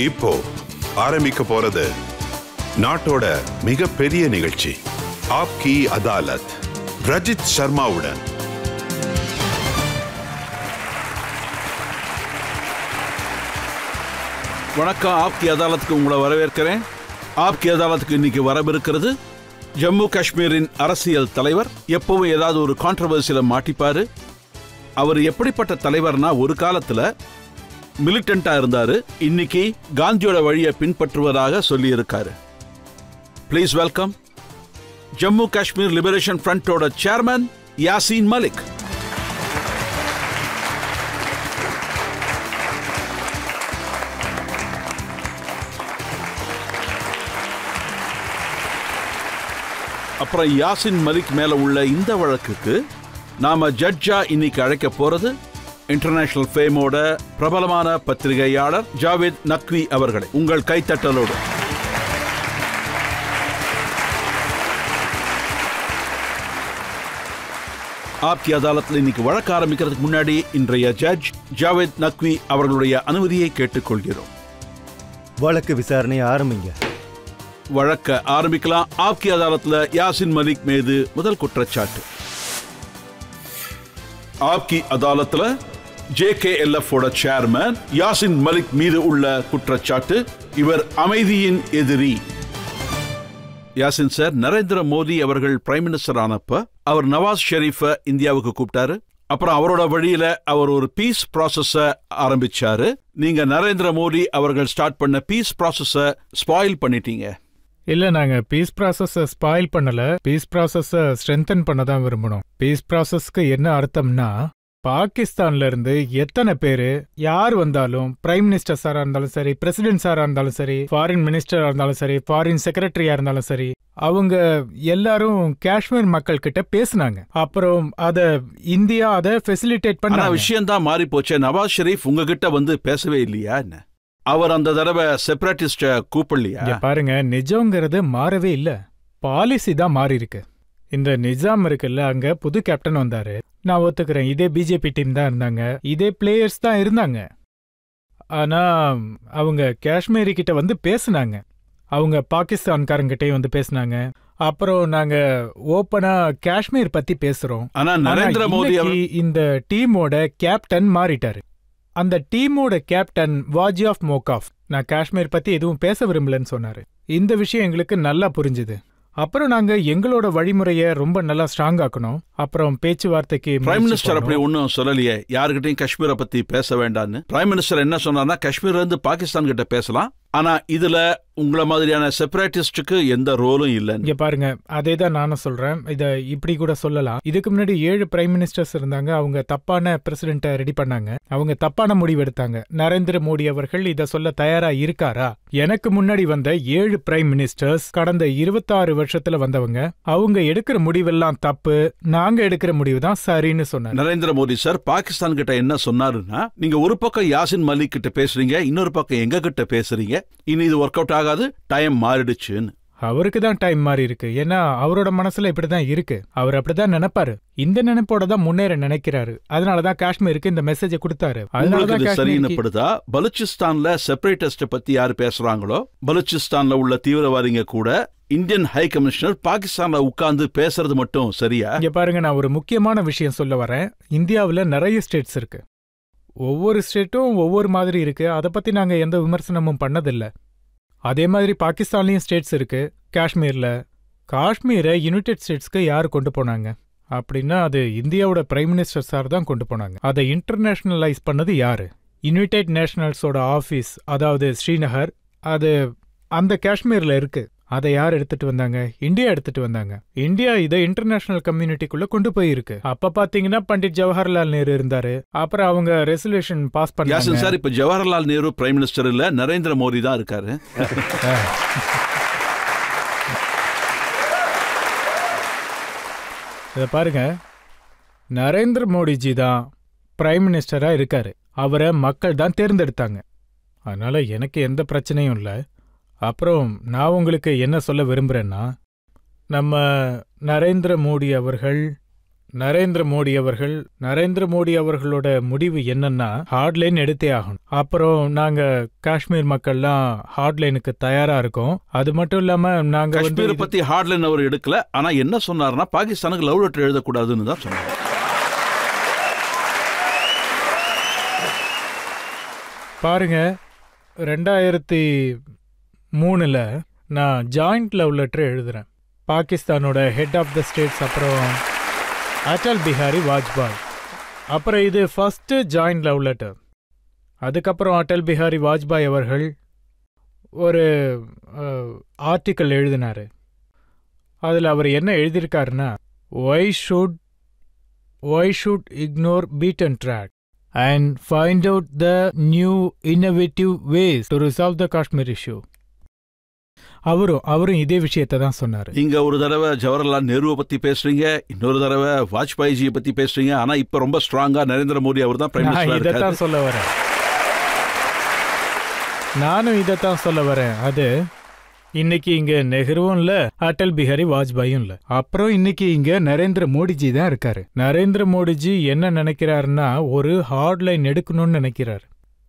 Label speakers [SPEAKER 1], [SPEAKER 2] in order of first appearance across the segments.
[SPEAKER 1] இப்போ ஆரம்பிக்க போறது நாட்டோட மிகப்பெரிய நிகழ்ச்சி ஆப்கி அதாலத் ரஜித் சர்மாவுடன்.
[SPEAKER 2] வணக்கம். ஆப்கி அதாலத்துக்கு உங்களை வரவேற்கிறேன். ஆப்கி அதாலத்துக்கு இன்னைக்கு வரவிருக்கிறது ஜம்மு காஷ்மீரின் அரசியல் தலைவர். எப்பவும் ஏதாவது ஒரு கான்ட்ரவர்சியில மாட்டிப்பாரு. அவர் எப்படிப்பட்ட தலைவர்னா, ஒரு காலத்துல மிலிட்டண்டா இருந்தாரு, இன்னைக்கு காந்தியோட வழியை பின்பற்றுவதாக சொல்லி இருக்காரு. Please welcome Jammu Kashmir liberation ஃப்ரண்டோட சேர்மன் யாசின் மலிக். அப்புறம் யாசின் மலிக் மேல உள்ள இந்த வழக்குக்கு நாம ஜட்ஜா இன்னைக்கு அழைக்க போறது இன்டர்நேஷனல் ஃபேமோட பிரபலமான பத்திரிகையாளர் ஜாவேத் நக்வி அவர்களை. உங்கள் கைத்தட்டலோடு. ஆப்கி அதாலத்தில் இன்னைக்கு வழக்கு ஆரம்பிக்கிறதுக்கு முன்னாடி இன்றைய ஜட்ஜ் ஜாவேத் நக்வி அவர்களுடைய அனுமதியை கேட்டுக்கொள்கிறோம்.
[SPEAKER 3] வழக்கு விசாரணை ஆரம்பிங்க.
[SPEAKER 2] வழக்க ஆரம்பிக்கலாம். ஆப்கி அதாலத்தில் யாசின் மலிக் மீது முதல் குற்றச்சாட்டு. ஆப்கி அதாலத்தில் JKLF சேர்மன் யாசின் மலிக் மீது உள்ள குற்றச்சாட்டு, இவர் அமைதியின் எதிரி. யாசின் சார், நரேந்திர மோடி அவர்கள் பிரைம் மினிஸ்டர் ஆனப்ப அவர் நவாஸ் ஷெரீஃபை இந்தியாவுக்கு கூப்பிட்டாரு. அப்புறம் அவரோட வழியில அவர் ஒரு பீஸ் ப்ராசஸ ஆரம்பிச்சாரு. நீங்க நரேந்திர மோடி அவர்கள் ஸ்டார்ட் பண்ண பீஸ் ப்ராசஸ ஸ்பாயில் பண்ணிட்டீங்க.
[SPEAKER 4] இல்ல, நாங்க பீஸ் ப்ராசஸ ஸ்பாயில் பண்ணல, பீஸ் ப்ராசஸ ஸ்ட்ரென்தன் பண்ண தான் விரும்பணும். பீஸ் ப்ராசஸ்க்கு என்ன அர்த்தம்னா, பாகிஸ்தான்ல இருந்து எத்தனை பேரு யார் வந்தாலும், பிரைம் மினிஸ்டர் சாரா இருந்தாலும் சரி, பிரசிடென்ட் சாரா இருந்தாலும் சரி, ஃபாரின் மினிஸ்டரா இருந்தாலும் சரி, ஃபாரின் செக்ரட்டரியா இருந்தாலும் சரி, அவங்க எல்லாரும் காஷ்மீர் மக்கள் கிட்ட பேசினாங்க. அப்புறம் இந்தியா அதை ஃபெசிலிட்டேட் பண்ண
[SPEAKER 2] விஷயம் தான் மாறி போச்சு. நவாஸ் ஷெரீப் உங்ககிட்ட வந்து பேசவே இல்லையா என்ன? அவர் அந்த தடவை செப்பரேட்டிஸ்ட கூப்பிடலையா?
[SPEAKER 4] பாருங்க, நிஜங்கிறது மாறவே இல்ல, பாலிசி தான் மாறி இருக்கு. இந்த நிஜாம் இருக்குல்ல, அங்க புது கேப்டன் வந்தாரு. நான் ஒத்துக்கிறேன், இதே பிஜேபி டீம் தான் இருந்தாங்க, இதே பிளேயர்ஸ் தான் இருந்தாங்க. ஆனா அவங்க காஷ்மீரி கிட்ட வந்து பேசினாங்க, அவங்க பாகிஸ்தான்காரங்கிட்டையும் வந்து பேசினாங்க. அப்புறம் நாங்க ஓப்பனா காஷ்மீர் பத்தி பேசுறோம்.
[SPEAKER 2] ஆனா நரேந்திர மோடி
[SPEAKER 4] இந்த டீமோட கேப்டன் மாறிட்டாரு. அந்த டீமோட கேப்டன் வாஜி ஆஃப் மோகாஃப் நான் காஷ்மீர் பத்தி எதுவும் பேச விரும்பலன்னு சொன்னாரு. இந்த விஷயம் எங்களுக்கு நல்லா புரிஞ்சுது. அப்புறம் நாங்க எங்களோட வழிமுறைய ரொம்ப நல்லா ஸ்ட்ராங் ஆக்கணும். அப்புறம் பேச்சுவார்த்தைக்கு
[SPEAKER 2] பிரைம் மினிஸ்டர் அப்படி ஒன்னும் சொல்லலையே, யாருக்கிட்டையும் காஷ்மீரை பத்தி பேச வேண்டான்னு. பிரைம் மினிஸ்டர் என்ன சொன்னார்னா, காஷ்மீர்ல இருந்து பாகிஸ்தான் கிட்ட பேசலாம், ஆனா இதுல உங்கள மாதிரியான செப்பரேட்டிஸ்டுக்கு எந்த ரோலும் இல்ல.
[SPEAKER 4] இங்க பாருங்க, அதே தான் நானும் சொல்றேன். இத இப்படி கூட சொல்லலாம். இதுக்கு முன்னாடி 7 பிரைம் மினிஸ்டர்ஸ் இருந்தாங்க. அவங்க தப்பான பிரசிடென்ட்டை ரெடி பண்ணாங்க, அவங்க தப்பான முடிவு எடுத்தாங்க. நரேந்திர மோடி அவர்கள் இத சொல்ல தயாரா இருக்காரா? எனக்கு முன்னாடி வந்த 7 பிரைம் மினிஸ்டர்ஸ் கடந்த 26 வருஷத்துல வந்தவங்க, அவங்க எடுக்கிற முடிவெல்லாம் தப்பு, நாங்க எடுக்கிற முடிவு தான் சரின்னு சொன்னாங்க.
[SPEAKER 2] நரேந்திர மோடி சார் பாகிஸ்தான் கிட்ட என்ன சொன்னாருன்னா, நீங்க ஒரு பக்கம் யாசின் மலிக் கிட்ட பேசுறீங்க, இன்னொரு பக்கம் எங்க கிட்ட பேசுறீங்க, இனி இது ஒர்க் அவுட் ஆகாது, டைம் மாறிடுச்சுன்னு.
[SPEAKER 4] அவருக்கு தான் டைம் மாறி இருக்கு. ஏன்னா அவரோட மனசுல இப்படிதான் இருக்கு. அவர் அப்படிதான் நினைப்பாரு, இந்த நினைப்போட தான் முன்னேற நினைக்கிறாரு. அதனாலதான் காஷ்மீருக்கு இந்த மெசேஜ் கொடுத்தாரு.
[SPEAKER 2] சரிப்படுதா? பலுச்சிஸ்தான்ல செப்பரேட்டிஸ்ட பத்தி யாரு பேசுறாங்களோ, பலுச்சிஸ்தான்ல உள்ள தீவிரவாதிங்க கூட இந்தியன் ஹை கமிஷனர் பாகிஸ்தான்ல உட்கார்ந்து பேசுறது மட்டும் சரியா?
[SPEAKER 4] இங்க பாருங்க, நான் ஒரு முக்கியமான விஷயம் சொல்ல வரேன். இந்தியாவுல நிறைய ஸ்டேட்ஸ் இருக்கு, ஒவ்வொரு ஸ்டேட்டும் ஒவ்வொரு மாதிரி இருக்கு. அதை பத்தி நாங்க எந்த விமர்சனமும் பண்ணதில்லை. அதே மாதிரி பாகிஸ்தான்லயும் ஸ்டேட்ஸ் இருக்கு. காஷ்மீரை யுனைடெட் ஸ்டேட்ஸ்க்கு யார் கொண்டு போனாங்க அப்படின்னா, அது இந்தியாவோட பிரைம் மினிஸ்டர் சார் தான் கொண்டு போனாங்க. அதை இன்டர்நேஷனலைஸ் பண்ணது யாரு? யுனைடெட் நேஷனல்ஸோட ஆஃபீஸ், அதாவது ஸ்ரீநகர், அது அந்த காஷ்மீர்ல இருக்கு. அதை யார் எடுத்துட்டு வந்தாங்க? இந்தியா எடுத்துட்டு வந்தாங்க. இந்தியா இதை இன்டர்நேஷனல் கம்யூனிட்டிக்குள்ள கொண்டு போயிருக்கு. அப்ப பாத்தீங்கன்னா பண்டிட் ஜவஹர்லால் நேரு இருந்தாரு. அப்புறம் அவங்க ரெசல்யூஷன் பாஸ் பண்ணாங்க.
[SPEAKER 2] சார், இப்ப ஜவஹர்லால் நேரு பிரைம் மினிஸ்டர் இல்ல, நரேந்திர மோடி தான் இருக்காரு.
[SPEAKER 4] இத பாருங்க, நரேந்திர மோடிஜி தான் பிரைம் மினிஸ்டரா இருக்காரு. அவரை மக்கள் தான் தேர்ந்தெடுத்தாங்க. அதனால எனக்கு எந்த பிரச்சனையும் இல்லை. அப்புறம் நான் உங்களுக்கு என்ன சொல்ல விரும்புகிறேன்னா, நம்ம நரேந்திர மோடி அவர்கள் நரேந்திர மோடி அவர்களோட முடிவு என்னன்னா ஹார்ட்லைன் எடுத்தே ஆகணும். அப்புறம் நாங்க காஷ்மீர் மக்கள்லாம் ஹார்ட்லைனுக்கு தயாரா இருக்கோம். அது மட்டும் இல்லாம நாங்க
[SPEAKER 2] காஷ்மீரை பத்தி ஹார்ட்லைன் அவர் எடுக்கல. ஆனா என்ன சொன்னார்னா பாகிஸ்தானுக்கு லவ் லெட்டர் எழுதக்கூடாதுன்னு தான் சொன்னார்.
[SPEAKER 4] பாருங்க, 2003 நான் ஜாயிண்ட் லவ் லெட்டர் எழுதுறேன். பாகிஸ்தானோட ஹெட் ஆஃப் த ஸ்டேட்ஸ், அப்புறம் அடல் பிஹாரி வாஜ்பாய். அப்புறம் இது ஃபர்ஸ்ட் ஜாயிண்ட் லவ் லெட்டர். அதுக்கப்புறம் அடல் பிஹாரி வாஜ்பாய் அவர்கள் ஒரு ஆர்டிக்கல் எழுதினாரு. அதில் அவர் என்ன எழுதியிருக்காருன்னா, why should ignore beaten track and find out the new innovative ways to resolve the Kashmir issue. அவரும் இதே விஷயத்தை தான் சொன்னாரு.
[SPEAKER 2] இங்க ஒரு தடவை ஜவஹர்லால் நேருவை பத்தி பேசுறீங்க, இன்னொரு தடவை வாஜ்பாய்ஜியை பத்தி பேசுறீங்க. ஆனா இப்ப ரொம்ப ஸ்ட்ராங்கா நரேந்திர மோடி அவர் தான் பிரைம் மினிஸ்டரா இருக்காரு.
[SPEAKER 4] இதைத்தான் சொல்ல வரேன், நானும் இதைத்தான் சொல்ல வரேன். அது இன்னைக்கு இங்க நெஹ்ருவும் இல்ல, அடல் பிஹாரி வாஜ்பாயும் இல்ல. அப்புறம் இன்னைக்கு இங்க நரேந்திர மோடிஜி தான் இருக்காரு. நரேந்திர மோடிஜி என்ன நினைக்கிறாருன்னா, ஒரு ஹார்ட்லைன் எடுக்கணும்னு நினைக்கிறாரு.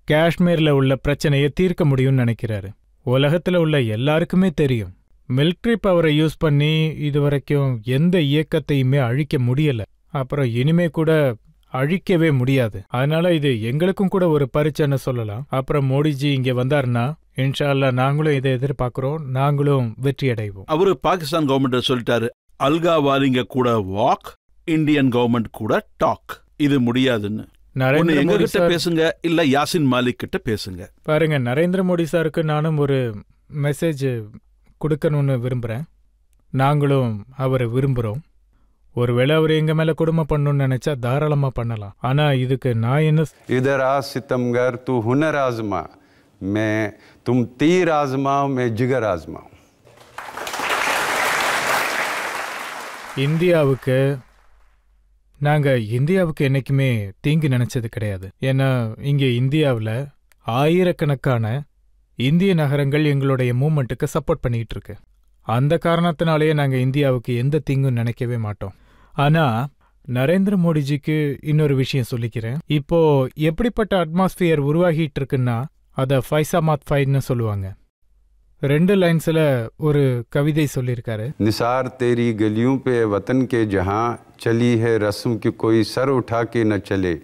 [SPEAKER 4] காஷ்மீர்ல உள்ள பிரச்சனையை தீர்க்க முடியும்னு நினைக்கிறாரு. உலகத்துல உள்ள எல்லாருக்குமே தெரியும், மிலிட்ரி பவரை யூஸ் பண்ணி இதுவரைக்கும் எந்த இயக்கத்தையுமே அழிக்க முடியல. அப்புறம் இனிமே கூட அழிக்கவே முடியாது. அதனால இது எங்களுக்கும் கூட ஒரு பரீட்சைன்னு சொல்லலாம். அப்புறம் மோடிஜி இங்க வந்தாருன்னா இன்ஷா அல்லாஹ் நாங்களும் இதை எதிர்பார்க்கிறோம், நாங்களும் வெற்றி அடைவோம்.
[SPEAKER 2] அவரு பாகிஸ்தான் கவர்மெண்ட் சொல்லிட்டாரு, அல்கா வாலிங்க கூட வாக், இந்தியன் கவர்மெண்ட் கூட டாக். இது முடியாதுன்னு. எங்க கிட்ட பேசுங்க, இல்ல யாசின் மாலிக் கிட்ட பேசுங்க.
[SPEAKER 4] பாருங்க, நரேந்திர மோடி சாருக்கு நானும் ஒரு மெசேஜ் கொடுக்கணும்னு விரும்புறேன். நாங்களும் அவரை விரும்புறோம். ஒருவேளை அவர் எங்க மேல கொடுமை பண்ணணும்னு நினைச்சா தாராளமா பண்ணலாம். ஆனா இதுக்கு நான் என்ன,
[SPEAKER 5] इधर आ सितमगर तू हुनर आजमा, मैं तुम तीर आजमाओ, मैं जिगर आजमाओ.
[SPEAKER 4] இந்தியாவுக்கு என்னைக்குமே தீங்கு நினைச்சது கிடையாது. ஏன்னா இங்க இந்தியாவில் ஆயிரக்கணக்கான இந்திய நகரங்கள் எங்களுடைய மூவ்மெண்ட்டுக்கு சப்போர்ட் பண்ணிட்டு இருக்கு. அந்த காரணத்தினாலேயே நாங்கள் இந்தியாவுக்கு எந்த தீங்கும் நினைக்கவே மாட்டோம். ஆனா நரேந்திர மோடிஜிக்கு இன்னொரு விஷயம் சொல்லிக்கிறேன். இப்போ எப்படிப்பட்ட அட்மாஸ்பியர் உருவாகிட்டு இருக்குன்னா அதை ஃபைசாமாத் ஃபைன்னு சொல்லுவாங்க. 2 லைன்ஸ்ல ஒரு கவிதை சொல்லியிருக்காரு.
[SPEAKER 5] निसार तेरी गलियों पे वतन के जहां चली है रस्म की कोई सर उठा के न चले,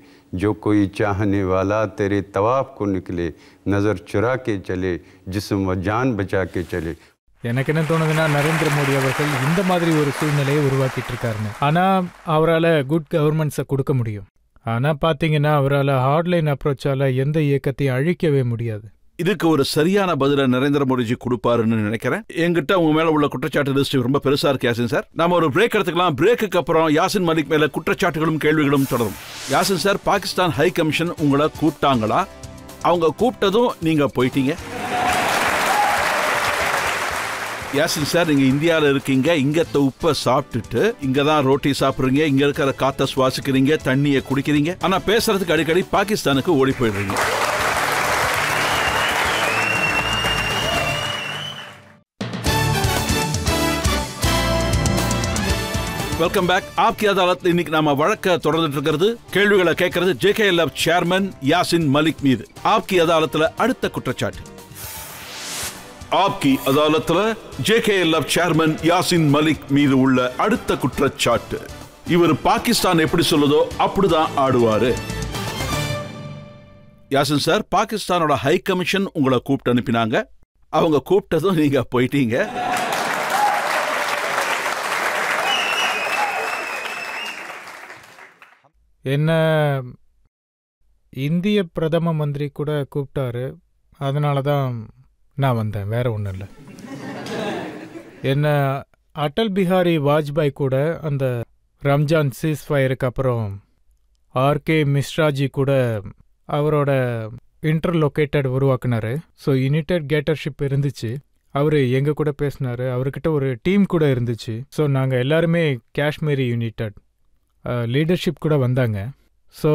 [SPEAKER 5] जो कोई चाहने वाला तेरे तवाफ को निकले, नजर चुरा के चले, जिस्म व जान बचा के चले.
[SPEAKER 4] எனக்கு என்ன தோணுதுன்னா, நரேந்திர மோடி அவர்கள் இந்த மாதிரி ஒரு சூழ்நிலையை உருவாக்கிட்டு இருக்காருன்னு. ஆனா அவரால் குட் கவர்மெண்ட்ஸை கொடுக்க முடியும். ஆனா பாத்தீங்கன்னா அவரால் ஹார்ட்லைன் அப்ரோச்சால எந்த இயக்கத்தையும் அழிக்கவே முடியாது.
[SPEAKER 2] இதுக்கு ஒரு சரியான பதில நரேந்திர மோடிஜி கொடுப்பாருன்னு நினைக்கிறேன். என்கிட்ட உங்க மேல உள்ள குற்றச்சாட்டு லிஸ்ட் ரொம்ப பெருசா இருக்கு யாசின் சார். நாம ஒரு பிரேக் எடுத்துக்கலாம். பிரேக்குக்கு அப்புறம் யாசின் மாலிக் மேல குற்றச்சாட்டுகளும் கேள்விகளும் தொடரும். Yasin sir, Pakistan high commission உங்களை கூப்பிட்டாங்களா? அவங்க கூப்பிட்டதும் நீங்க போயிட்டீங்க. யாசின் சார், நீங்க இந்தியாவில் இருக்கீங்க, இங்க உப்பை சாப்பிட்டுட்டு இங்கதான் ரோட்டி சாப்பிடுறீங்க, இங்க இருக்கிற காத்த சுவாசிக்கிறீங்க, தண்ணியை குடிக்கிறீங்க. ஆனா பேசுறதுக்கு அடிக்கடி பாகிஸ்தானுக்கு ஓடி போயிடுறீங்க. Welcome back. ஆப்கி அதாலத். இன்னைக்கு நாம வழக்க தொடர்ந்துட்டு இருக்கிறது, கேள்விகளை கேட்கறது ஜேகேஎல்எஃப் சேர்மன் யாசின் மலிக் மீது. ஆப்கி அதாலத்துல அடுத்த குற்றச்சாட்டு. ஆப்கி அதாலத்துல ஜேகேஎல்எஃப் சேர்மன் யாசின் மலிக் மீது உள்ள அடுத்த குற்றச்சாட்டு, இவர் பாகிஸ்தான் எப்படி சொல்லுதோ அப்படிதான் ஆடுவாரு. யாசின் சார், பாகிஸ்தானோட ஹை கமிஷன் உங்களை கூப்பிட்டு அனுப்பினாங்க. அவங்க கூப்பிட்டதும் நீங்க போயிட்டீங்க.
[SPEAKER 4] என்ன இந்திய பிரதம மந்திரி கூட கூப்பிட்டாரு, அதனால தான் நான் வந்தேன், வேற ஒன்றும் இல்லை. என்ன அடல் பிஹாரி வாஜ்பாய் கூட அந்த ரம்ஜான் சீஸ்ஃபயருக்கு அப்புறம் ஆர்கே மிஸ்ராஜி கூட அவரோட இன்டர்லொக்கேட்டட் உருவாக்குனாரு. ஸோ யுனைடெட் கேட்டர்ஷிப் இருந்துச்சு. அவர் எங்கள் கூட பேசினார். அவர்கிட்ட ஒரு டீம் கூட இருந்துச்சு. ஸோ நாங்கள் எல்லாருமே காஷ்மீரி யுனைடெட் லீடர்ஷிப் கூட வந்தாங்க. ஸோ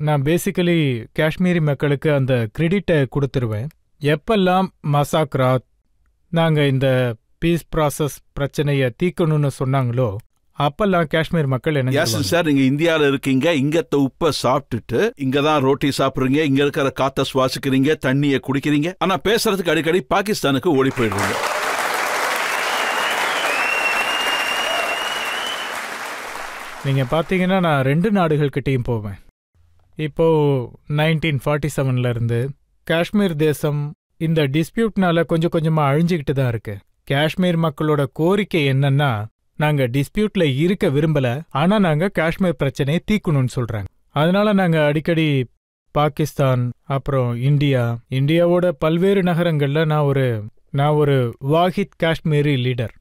[SPEAKER 4] நான் பேசிக்கலி காஷ்மீரி மக்களுக்கு அந்த கிரெடிட்டை கொடுத்துருவேன். எப்பெல்லாம் மசாக்ராத் நாங்கள் இந்த பீஸ் ப்ராசஸ் பிரச்சனையை தீர்க்கணும்னு சொன்னாங்களோ அப்பெல்லாம் காஷ்மீர் மக்கள் என்ன
[SPEAKER 2] யாசின்
[SPEAKER 4] சொல்லுவாங்க?
[SPEAKER 2] சார், நீங்க இந்தியாவில் இருக்கீங்க, இங்கத்த உப்பை சாப்பிட்டுட்டு இங்கதான் ரோட்டி சாப்பிடுறீங்க, இங்க இருக்கிற காத்த சுவாசிக்கிறீங்க, தண்ணியை குடிக்கிறீங்க, ஆனா பேசுறதுக்கு அடிக்கடி பாகிஸ்தானுக்கு ஓடி போயிடுறீங்க.
[SPEAKER 4] நீங்க பாத்தீங்கன்னா நான் 2 நாடுகள்கிட்டையும் போவேன். இப்போ 1947 இருந்து காஷ்மீர் தேசம் இந்த டிஸ்பியூட்னால கொஞ்சம் கொஞ்சமா அழிஞ்சுக்கிட்டு தான் இருக்கு. காஷ்மீர் மக்களோட கோரிக்கை என்னன்னா, நாங்க டிஸ்பியூட்ல இருக்க விரும்பல, ஆனா நாங்க காஷ்மீர் பிரச்சனையை தீக்கணும்னு சொல்றாங்க. அதனால நாங்க அடிக்கடி பாகிஸ்தான், அப்புறம் இந்தியாவோட பல்வேறு நகரங்கள்ல நான் ஒரு வாஹித் காஷ்மீரி லீடர்.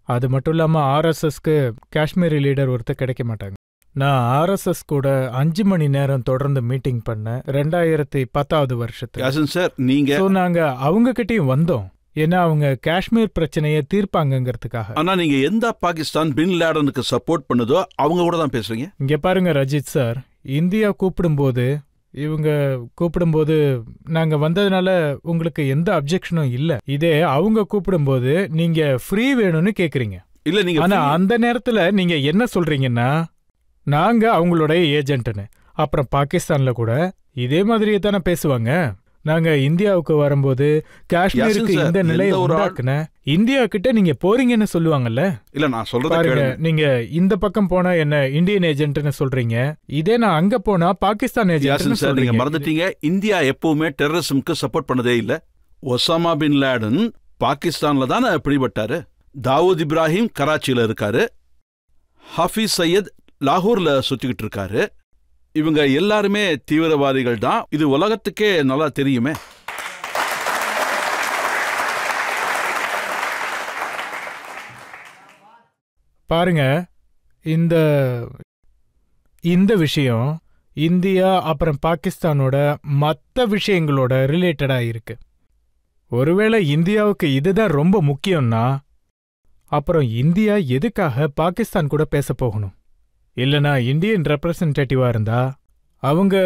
[SPEAKER 4] அது மட்டும் இல்லாம ஆர்எஸ்எஸ்க்கு காஷ்மீரி லீடர் ஒருத்தர் கிடைக்க மாட்டாங்க. நான் ஆர்எஸ்எஸ் கூட 5 மணி நேரம் தொடர்ந்து மீட்டிங் பண்ணேன் 2010 வருஷத்துல.
[SPEAKER 2] யாசின் சார், நீங்க
[SPEAKER 4] நாங்க அவங்க கிட்டயும் வந்தோம், ஏன்னா அவங்க காஷ்மீர் பிரச்சனையை தீர்ப்பாங்கிறதுக்காக.
[SPEAKER 2] ஆனா நீங்க எந்த பாகிஸ்தான் பின் லேடனுக்கு சப்போர்ட் பண்ணுதோ அவங்க கூட தான் பேசுறீங்க.
[SPEAKER 4] இங்க பாருங்க ரஜித் சார், இந்தியா இவங்க கூப்பிடும்போது நாங்க வந்ததுனால உங்களுக்கு எந்த அப்ஜெக்ஷனும் இல்ல. இதே அவங்க கூப்பிடும்போது நீங்க ஃப்ரீ வேணும்னு கேக்குறீங்க.
[SPEAKER 2] இல்ல, நீங்க
[SPEAKER 4] ஆனா அந்த நேரத்துல நீங்க என்ன சொல்றீங்கன்னா, நாங்க அவங்களுடைய ஏஜென்ட்னு. அப்புறம் பாகிஸ்தான்ல கூட இதே மாதிரியே தானே பேசுவாங்க. நாங்க இந்தியாவுக்கு வரும்போது காஷ்மீருக்கு இந்த நிலையை உண்டாக்குன இந்தியா கிட்ட நீங்க போறீங்கன்னு சொல்லுவாங்கல்ல.
[SPEAKER 2] இல்ல, நான் சொல்றது
[SPEAKER 4] பாருங்க, நீங்க இந்த பக்கம் போனா என்ன இந்தியன் ஏஜென்ட்னு சொல்றீங்க, இதே நான் அங்க போனா பாகிஸ்தான் ஏஜென்ட்னு
[SPEAKER 2] நீங்க
[SPEAKER 4] சொல்றீங்க.
[SPEAKER 2] மறந்துட்டீங்க, இந்தியா எப்பவுமே டெரரிசம்க்கு சப்போர்ட் பண்ணதே இல்ல. ஒசாமா பின் லேடன் பாகிஸ்தான்ல தானே பிடிபட்டாரு. தாவூத் இப்ராஹிம் கராச்சியில இருக்காரு. ஹாஃபிஸ் சையத் லாகூர்ல சுத்திக்கிட்டு இருக்காரு. இவங்க எல்லாருமே தீவிரவாதிகள் தான். இது உலகத்துக்கே நல்லா தெரியுமே.
[SPEAKER 4] பாருங்க, இந்த விஷயம் இந்தியா அப்புறம் பாகிஸ்தானோட மற்ற விஷயங்களோட ரிலேட்டடா இருக்கு. ஒருவேளை இந்தியாவுக்கு இதுதான் ரொம்ப முக்கியம்னா, அப்புறம் இந்தியா எதுக்காக பாகிஸ்தான் கூட பேச போகணும்? இல்லனா இந்தியன் ரெப்ரசன்டேட்டிவா இருந்தா அவங்க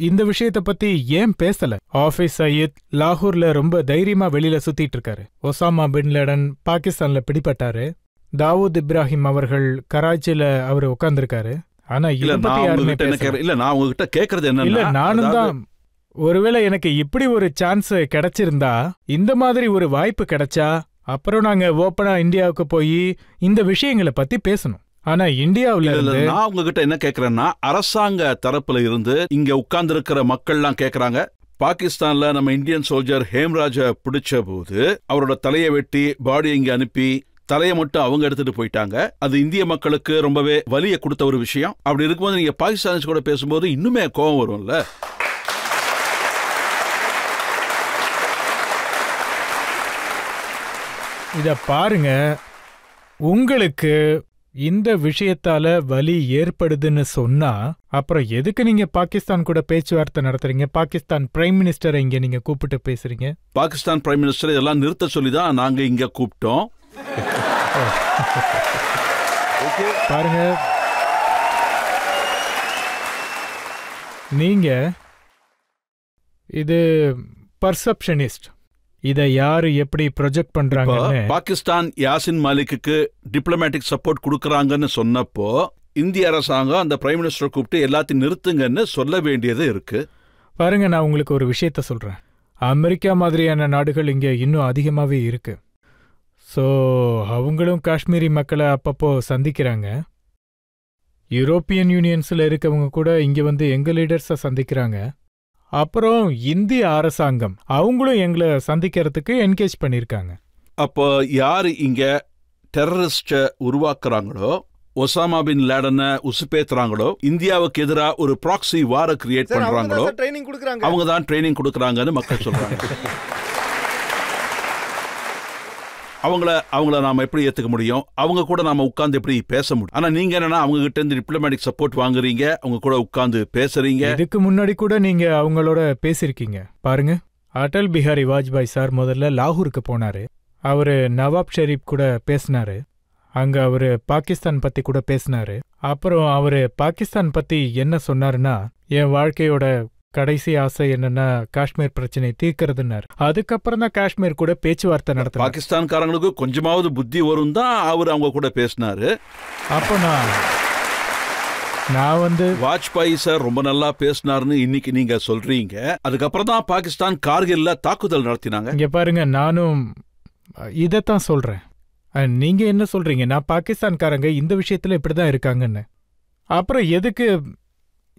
[SPEAKER 4] இந்த விஷயத்த பத்தி ஏன் பேசல? ஆஃபீஸ் சயீத் லாகூர்ல ரொம்ப தைரியமா வெளியில சுத்திட்டு இருக்காரு. ஒசாமா பின் லேடன் பாகிஸ்தான்ல பிடிபட்டாரு. தாவூத் இப்ராஹிம் அவர்கள் கராச்சியில அவரு உட்கார்ந்துருக்காரு. ஆனா இத பத்தி யாருமே பேசல.
[SPEAKER 2] இல்ல, நான் உங்ககிட்ட கேக்குறது என்ன,
[SPEAKER 4] இல்ல நானும் தான். ஒருவேளை எனக்கு இப்படி ஒரு சான்ஸ் கிடைச்சிருந்தா, இந்த மாதிரி ஒரு வாய்ப்பு கிடைச்சா, அப்புறம் நாங்க ஓப்பனா இந்தியாவுக்கு போய் இந்த விஷயங்களை பத்தி பேசணும். ஆனா இந்தியாவுல
[SPEAKER 2] நான் உங்ககிட்ட என்ன கேக்குறேன்னா, அரசாங்க தரப்புல இருந்து இங்க உட்கார்ந்து இருக்கிற மக்கள்லாம் கேக்குறாங்க, பாகிஸ்தான்ல நம்ம இந்தியன் சோல்ஜர் ஹேம்ராஜ பிடிச்ச போது அவரோட தலையை வெட்டி பாடி இங்க அனுப்பி தலையை மட்டும் அவங்க எடுத்துட்டு போயிட்டாங்க. அது இந்திய மக்களுக்கு ரொம்பவே வலியை கொடுத்த ஒரு விஷயம். அப்படி இருக்கும்போது நீங்க பாகிஸ்தானிஸ் கூட பேசும்போது இன்னுமே கோபம் வரும்ல.
[SPEAKER 4] இத பாருங்க, உங்களுக்கு இந்த விஷயத்தால வலி ஏற்படுதுன்னு சொன்னா, அப்புறம் எதுக்கு நீங்க பாகிஸ்தான் கூட பேச்சுவார்த்தை நடத்துறீங்க? பாகிஸ்தான் பிரைம் மினிஸ்டரை இங்க நீங்க கூப்பிட்டு பேசுறீங்க.
[SPEAKER 2] பாகிஸ்தான் பிரைம் மினிஸ்டர் இதெல்லாம் நிறுத்த சொல்லிதான் நாங்க இங்க கூப்பிட்டோம்.
[SPEAKER 4] பாருங்க, நீங்க இது பர்செப்ஷனிஸ்ட். இத யாரு எப்படி ப்ரொஜெக்ட் பண்றாங்க?
[SPEAKER 2] பாகிஸ்தான் யாசின் மாலிக்கு டிப்ளமேட்டிக் சப்போர்ட் கொடுக்கறாங்கன்னு சொன்னப்போ இந்திய அரசாங்கம் அந்த பிரைம் மினிஸ்டர் கூப்பிட்டு எல்லாத்தையும் நிறுத்துங்கன்னு சொல்ல வேண்டியது இருக்கு.
[SPEAKER 4] பாருங்க, நான் உங்களுக்கு ஒரு விஷயத்த சொல்றேன். அமெரிக்கா மாதிரியான நாடுகள் இங்க இன்னும் அதிகமாவே இருக்கு. ஸோ அவங்களும் காஷ்மீரி மக்களை அப்பப்போ சந்திக்கிறாங்க. யூரோப்பியன் யூனியன்ஸ்ல இருக்கவங்க கூட இங்க வந்து எங்க லீடர்ஸை சந்திக்கிறாங்க. அப்புறம் இந்திய அரசாங்கம் அவங்களும் எங்களை சந்திக்கிறதுக்கு என்கேஜ் பண்ணிருக்காங்க.
[SPEAKER 2] அப்போ யாரு இங்க டெரரிஸ்ட உருவாக்குறாங்களோ, ஒசாமா பின் லேடனை உசுப்பேத்துறாங்களோ, இந்தியாவுக்கு எதிராக ஒரு ப்ராக்சி வார கிரியேட் பண்றாங்களோ, அவங்க தான் ட்ரைனிங் கொடுக்கறாங்கன்னு மக்கள் சொல்றாங்க. அவங்கள நாம எப்படி ஏத்துக்க முடியும்? அவங்க கூட நாம உட்கார்ந்து எப்படி பேச முடியும்? ஆனா நீங்க என்னன்னா அவங்க கிட்ட இருந்து டிப்ளமேட்டிக் சப்போர்ட் வாங்குறீங்க, அவங்க கூட உட்கார்ந்து பேசுறீங்க.
[SPEAKER 4] இதுக்கு முன்னாடி கூட நீங்க அவங்களோட பேசிருக்கீங்க. பாருங்க, அடல் பிஹாரி வாஜ்பாய் சார் முதல்ல லாகூருக்கு போனாரு. அவரு நவாப் ஷெரீப் கூட பேசினாரு. அங்க அவரு பாகிஸ்தான் பத்தி கூட பேசினாரு. அப்புறம் அவரு பாகிஸ்தான் பத்தி என்ன சொன்னாருன்னா, என் வாழ்க்கையோட கடைசி ஆசை என்னன்னா காஷ்மீர் பிரச்சனை தீர்க்கிறதுன்னாரு. அதுக்கப்புறம் தான் காஷ்மீர் கூட பேச்சுவார்த்தை நடத்தினார்.
[SPEAKER 2] பாகிஸ்தான்காரங்களுக்கு கொஞ்சமாவது புத்தி வரும் தான் அவர் அவங்க கூட பேசினாரு.
[SPEAKER 4] அப்போ நான் வந்து
[SPEAKER 2] வாஜ்பாய் சார் ரொம்ப நல்லா பேசினார்னு இன்னைக்கு நீங்க சொல்றீங்க. அதுக்கப்புறம் தான் பாகிஸ்தான் கார்கில்ல தாக்குதல் நடத்தினாங்க.
[SPEAKER 4] இங்க பாருங்க, நானும் இதைத்தான் சொல்றேன். நீங்க என்ன சொல்றீங்க? நான் பாகிஸ்தான்காரங்க இந்த விஷயத்துல இப்படிதான் இருக்காங்கன்னு. அப்புறம் எதுக்கு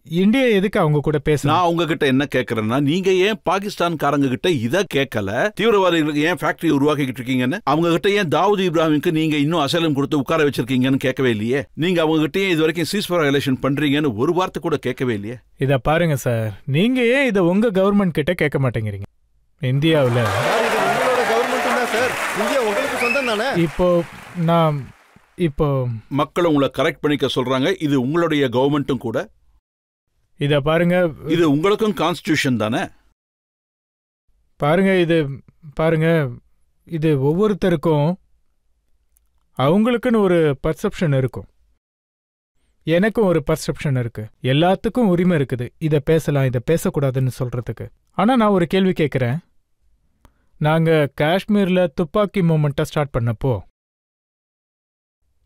[SPEAKER 4] இந்தியா எதுக்கு அவங்க கூட பேச?
[SPEAKER 2] நான் உங்ககிட்ட என்ன கேட்கறேன்னா, நீங்க ஏன் பாகிஸ்தான்காரங்க கிட்ட இதை கேட்கல? தீவிரவாதிகளுக்கு ஏன் ஃபேக்டரி உருவாக்கிட்டு இருக்கீங்கன்னு அவங்க கிட்ட ஏன் தாவூத் இப்ராஹிமுக்கு நீங்க இன்னும் அசைலம் கொடுத்து உட்கார வச்சிருக்கீங்கன்னு கேட்கவே இல்லையே. நீங்க அவங்க கிட்ட இது வரைக்கும் சீஸ்ஃபயர் எலெக்ஷன் பண்றீங்கன்னு ஒரு வார்த்தை கூட கேட்கவே இல்லையே.
[SPEAKER 4] இத பாருங்க சார், நீங்க ஏன் இதை உங்க கவர்மெண்ட் கிட்ட கேட்க மாட்டேங்கிறீங்க? இந்தியாவில் இப்போ
[SPEAKER 2] மக்கள் உங்களை கரெக்ட் பண்ணிக்க சொல்றாங்க. இது உங்களுடைய கவர்மெண்ட்டும் கூட.
[SPEAKER 4] இத பாருங்க,
[SPEAKER 2] இது உங்களுக்கும் கான்ஸ்டிடியூஷன் தானே.
[SPEAKER 4] பாருங்க இது ஒவ்வொருத்தருக்கும் அவங்களுக்குன்னு ஒரு பர்செப்ஷன் இருக்கும். எனக்கும் ஒரு பர்செப்ஷன் இருக்கு. எல்லாத்துக்கும் உரிமை இருக்குது இதை பேசலாம் இதை பேசக்கூடாதுன்னு சொல்றதுக்கு. ஆனா நான் ஒரு கேள்வி கேட்கிறேன். நாங்க காஷ்மீர்ல துப்பாக்கி மூமெண்ட்டை ஸ்டார்ட் பண்ணப்போ